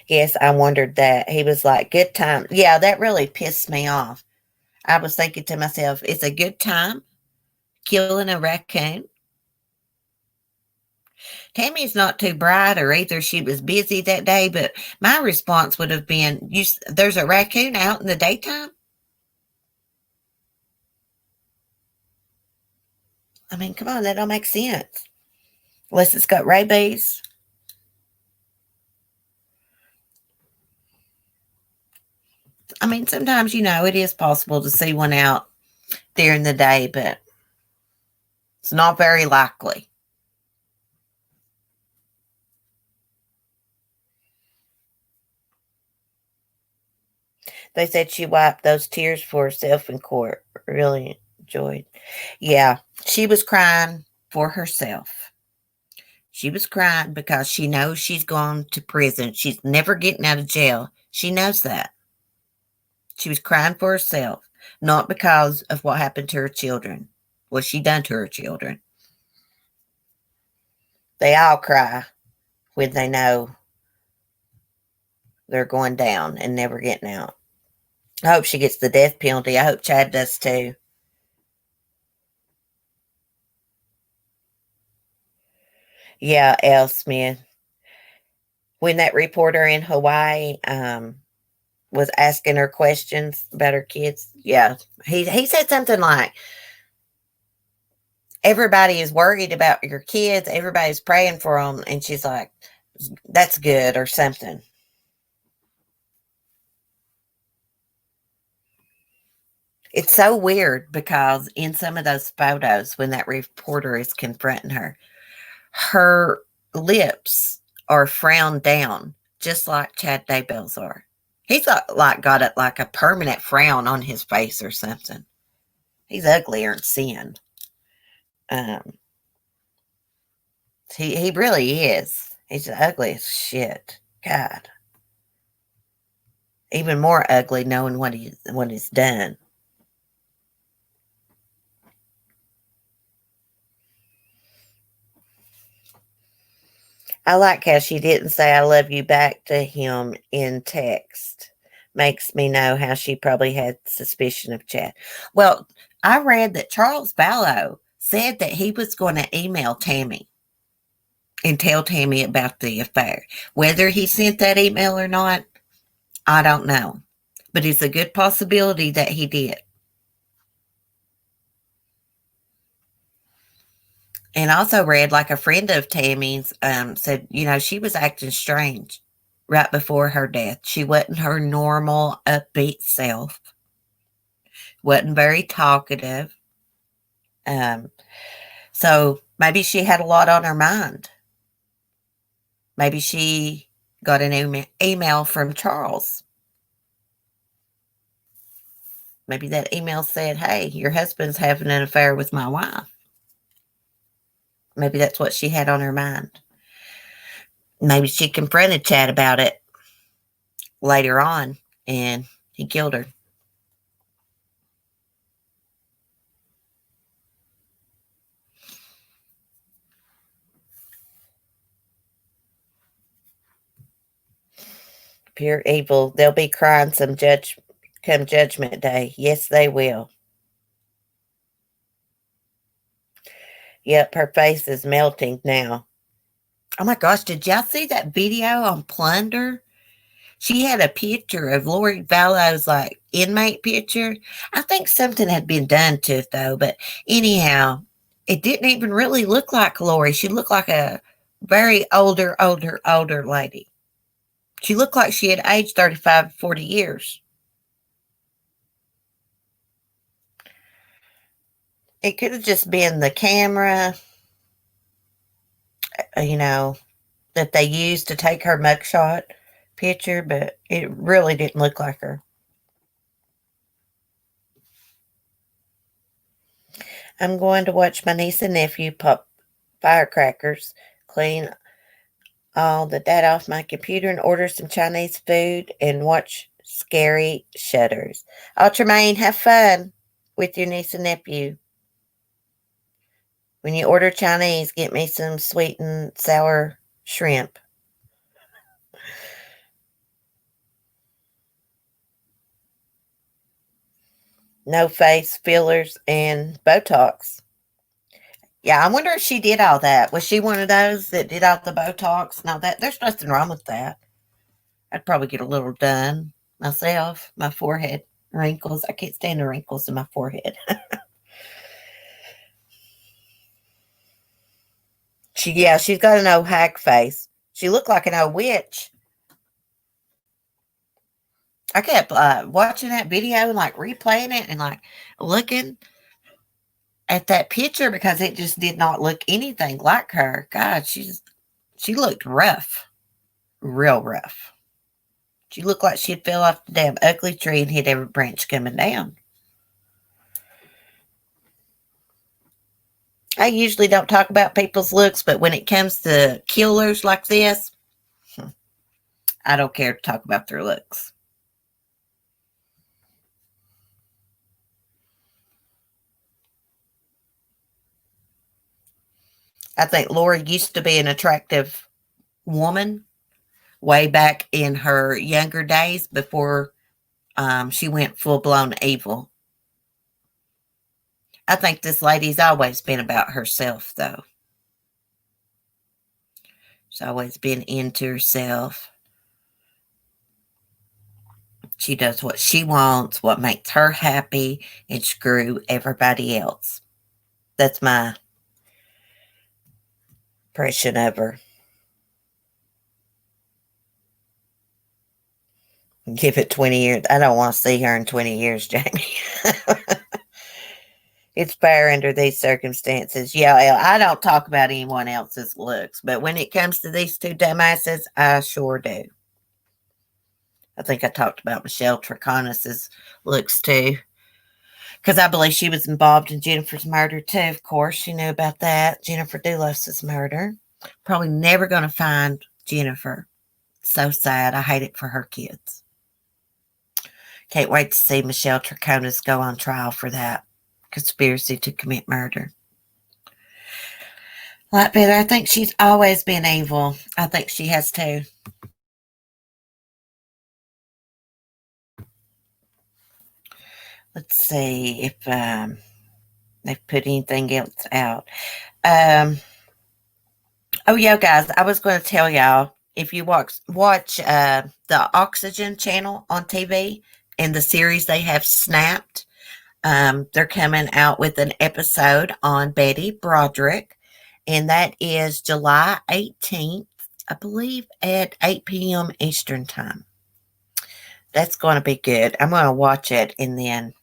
Yes, I wondered that. He was like, good time. Yeah, that really pissed me off. I was thinking to myself, it's a good time killing a raccoon. Tammy's not too bright, or either she was busy that day, but my response would have been, there's a raccoon out in the daytime? I mean, come on, that don't make sense. Unless it's got rabies. I mean, sometimes, it is possible to see one out during the day, but it's not very likely. They said she wiped those tears for herself in court. Really enjoyed. Yeah, she was crying for herself. She was crying because she knows she's gone to prison. She's never getting out of jail. She knows that. She was crying for herself, not because of what happened to her children, what she done to her children. They all cry when they know they're going down and never getting out. I hope she gets the death penalty. I hope Chad does too. Yeah, L. Smith. When that reporter in Hawaii was asking her questions about her kids, yeah, he said something like, everybody is worried about your kids. Everybody's praying for them. And she's like, that's good or something. It's so weird because in some of those photos, when that reporter is confronting her lips are frowned down, just like Chad Daybell's are. He's got it like a permanent frown on his face or something. He's uglier than sin. Um, he really is. He's ugly as shit. God, even more ugly knowing what he's done. I like how she didn't say I love you back to him in text. Makes me know how she probably had suspicion of Chad. Well, I read that Charles Vallow said that he was going to email Tammy and tell Tammy about the affair. Whether he sent that email or not, I don't know. But it's a good possibility that he did. And also read like a friend of Tammy's said, she was acting strange right before her death. She wasn't her normal upbeat self. Wasn't very talkative. So maybe she had a lot on her mind. Maybe she got an email from Charles. Maybe that email said, hey, your husband's having an affair with my wife. Maybe that's what she had on her mind. Maybe she confronted Chad about it later on and he killed her. Pure evil. They'll be crying come judgment day. Yes, they will. Yep, her face is melting now. Oh my gosh, did y'all see that video on Plunder? She had a picture of Laurie Vallow's like inmate picture. I think something had been done to it though, but anyhow, It didn't even really look like Laurie. She looked like a very older lady. She looked like she had aged 35, 40 years. It could have just been the camera, you know, that they used to take her mugshot picture, but it really didn't look like her. I'm going to watch my niece and nephew pop firecrackers, clean all the data off my computer, and order some Chinese food and watch scary shutters. Oh, Tremaine, have fun with your niece and nephew. When you order Chinese, get me some sweet and sour shrimp. No face fillers and Botox. Yeah, I wonder if she did all that. Was she one of those that did all the Botox and all that? There's nothing wrong with that. I'd probably get a little done myself. My forehead wrinkles. I can't stand the wrinkles in my forehead. She's got an old hack face. She looked like an old witch. I kept watching that video and like replaying it and like looking at that picture because it just did not look anything like her. God, she looked rough, real rough. She looked like she'd fell off the damn ugly tree and hit every branch coming down. I usually don't talk about people's looks, but when it comes to killers like this, I don't care to talk about their looks. I think Laura used to be an attractive woman way back in her younger days before she went full blown evil. I think this lady's always been about herself, though. She's always been into herself. She does what she wants, what makes her happy, and screw everybody else. That's my impression of her. Give it 20 years. I don't want to see her in 20 years, Jamie. It's fair under these circumstances. Yeah, I don't talk about anyone else's looks, but when it comes to these two dumbasses, I sure do. I think I talked about Michelle Treconnis's looks too, because I believe she was involved in Jennifer's murder too. Of course, you knew about that, Jennifer Doulas's murder. Probably never going to find Jennifer. So sad. I hate it for her kids. Can't wait to see Michelle Treconnis go on trial for that conspiracy to commit murder. Like better, I think she's always been evil. I think she has too. Let's see if they've put anything else out. Oh yeah, guys, I was going to tell y'all, if you watch the Oxygen channel on TV and the series they have Snapped, they're coming out with an episode on Betty Broderick, and that is July 18th, I believe, at 8 p.m. Eastern Time. That's going to be good. I'm going to watch it, and then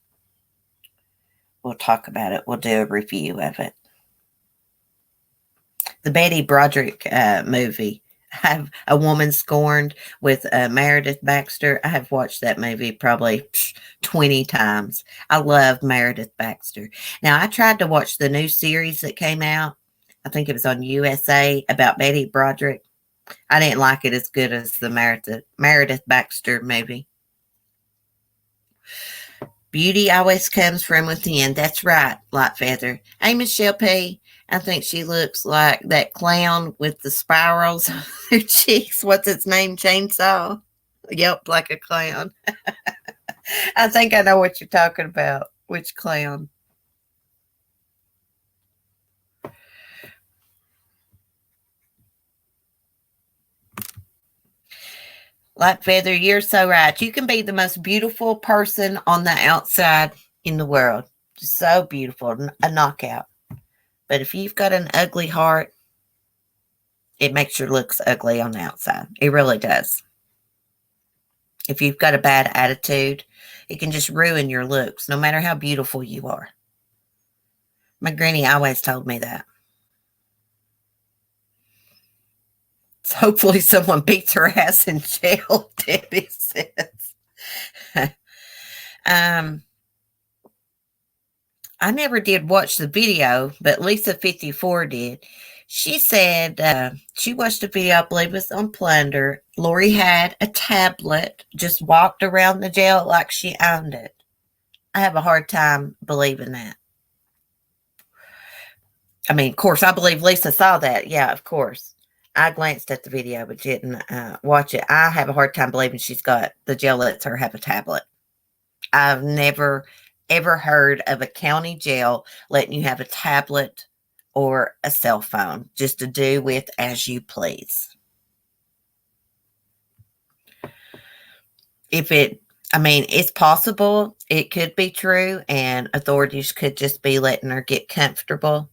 we'll talk about it. We'll do a review of it. The Betty Broderick movie. I have A Woman Scorned with Meredith Baxter. I have watched that movie probably 20 times. I love Meredith Baxter. Now, I tried to watch the new series that came out. I think it was on USA about Betty Broderick. I didn't like it as good as the Meredith Baxter movie. Beauty always comes from within. That's right, Light Feather. Hey, Michelle P. I think she looks like that clown with the spirals on her cheeks. What's its name? Chainsaw? Yep, like a clown. I think I know what you're talking about. Which clown? Light Feather, you're so right. You can be the most beautiful person on the outside in the world. Just so beautiful. A knockout. But if you've got an ugly heart, it makes your looks ugly on the outside. It really does. If you've got a bad attitude, it can just ruin your looks, no matter how beautiful you are. My granny always told me that. So hopefully someone beats her ass in jail, Debbie says. I never did watch the video, but Lisa54 did. She said she watched a video, I believe it was on Plunder. Laurie had a tablet, just walked around the jail like she owned it. I have a hard time believing that. I mean, of course, I believe Lisa saw that. Yeah, of course. I glanced at the video but didn't watch it. I have a hard time believing the jail lets her have a tablet. I've never, ever heard of a county jail letting you have a tablet or a cell phone just to do with as you please. It's possible. It could be true, and authorities could just be letting her get comfortable,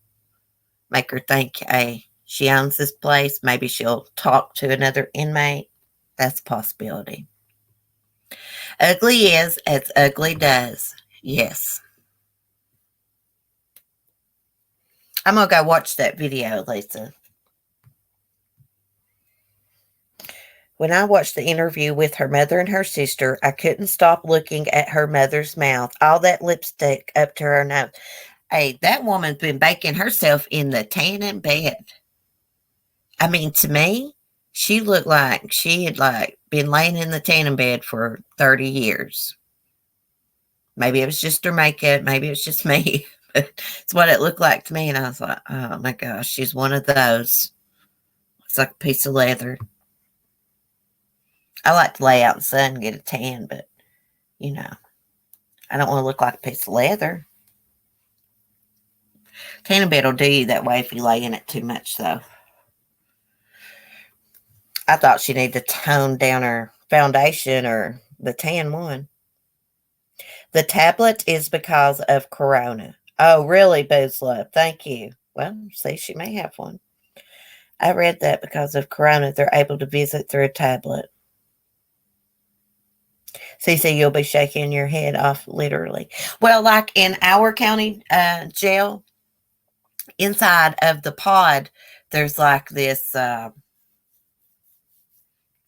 make her think, hey, she owns this place. Maybe she'll talk to another inmate. That's a possibility. Ugly is as ugly does. Yes. I'm going to go watch that video, Lisa. When I watched the interview with her mother and her sister, I couldn't stop looking at her mother's mouth. All that lipstick up to her nose. Hey, that woman's been baking herself in the tanning bed. I mean, to me, she looked like she had been laying in the tanning bed for 30 years. Maybe it was just her makeup. Maybe it was just me. But it's what it looked like to me. And I was like, oh my gosh, she's one of those. It's like a piece of leather. I like to lay out in the sun and get a tan, but, I don't want to look like a piece of leather. Tanning bed will do you that way if you lay in it too much, though. I thought she needed to tone down her foundation or the tan one. The tablet is because of Corona. Oh, really, Booze Love? Thank you. Well, see, she may have one. I read that because of Corona, they're able to visit through a tablet. Cece, you'll be shaking your head off, literally. Well, like in our county jail, inside of the pod, there's like this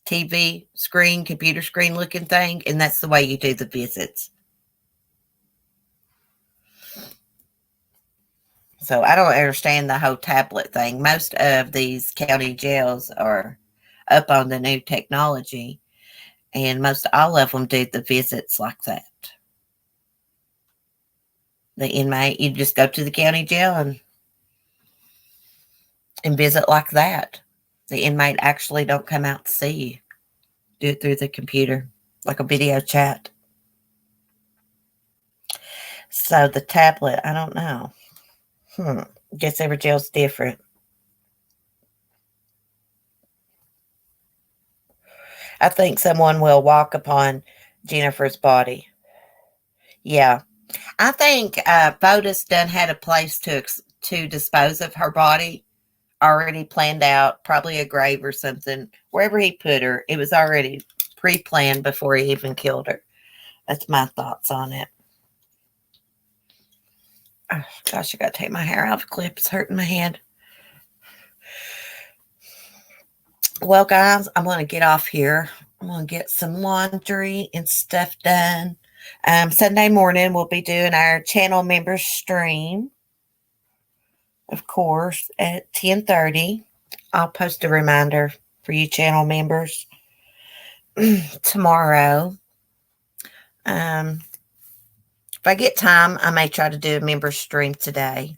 TV screen, computer screen looking thing, and that's the way you do the visits. So I don't understand the whole tablet thing. Most of these county jails are up on the new technology, and most all of them do the visits like that. The inmate, you just go to the county jail and visit like that. The inmate actually don't come out to see you. Do it through the computer, like a video chat. So the tablet, I don't know. Guess every jail's different. I think someone will walk upon Jennifer's body. Yeah. I think Fotis done had a place to dispose of her body already planned out, probably a grave or something. Wherever he put her, it was already pre-planned before he even killed her. That's my thoughts on it. Oh, gosh, I got to take my hair off. Clip. It's hurting my head. Well, guys, I'm going to get off here. I'm going to get some laundry and stuff done. Sunday morning, we'll be doing our channel members stream, of course, at 10:30. I'll post a reminder for you channel members tomorrow. If I get time, I may try to do a member stream today.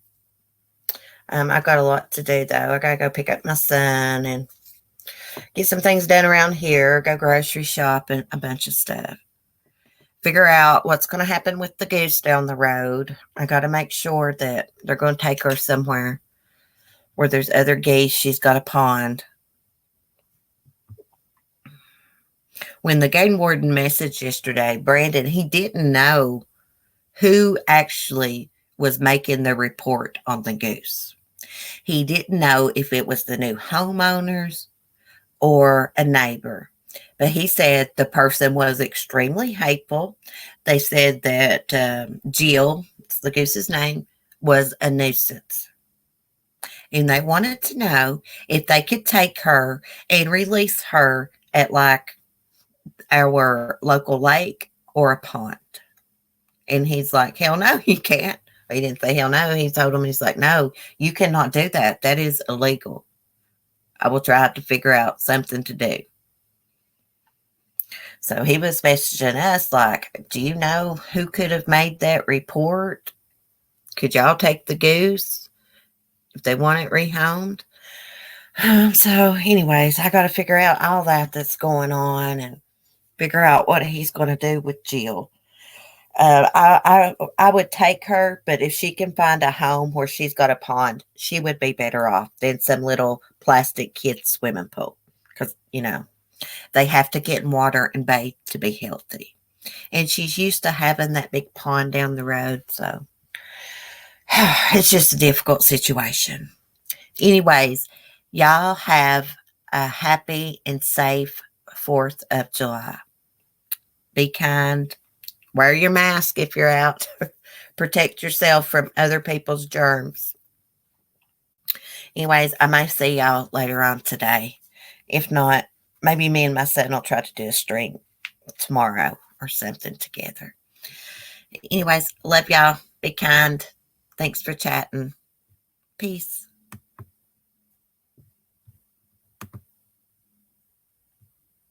I've got a lot to do, though. I got to go pick up my son and get some things done around here, go grocery shop and a bunch of stuff. Figure out what's going to happen with the goose down the road. I got to make sure that they're going to take her somewhere where there's other geese. She's got a pond. When the game warden messaged yesterday, Brandon, he didn't know who actually was making the report on the goose. He didn't know if it was the new homeowners or a neighbor. But he said the person was extremely hateful. They said that Jill, it's the goose's name, was a nuisance. And they wanted to know if they could take her and release her at like our local lake or a pond. And he's like, hell no, you can't. He didn't say hell no. He told him, he's like, no, you cannot do that. That is illegal. I will try to figure out something to do. So he was messaging us like, do you know who could have made that report? Could y'all take the goose if they want it rehomed? So anyways, I got to figure out all that's going on and figure out what he's going to do with Jill. I would take her, but if she can find a home where she's got a pond, she would be better off than some little plastic kid swimming pool. Because, they have to get in water and bathe to be healthy. And she's used to having that big pond down the road. So it's just a difficult situation. Anyways, y'all have a happy and safe 4th of July. Be kind. Wear your mask if you're out. Protect yourself from other people's germs. Anyways, I may see y'all later on today. If not, maybe me and my son will try to do a stream tomorrow or something together. Anyways, love y'all. Be kind. Thanks for chatting. Peace.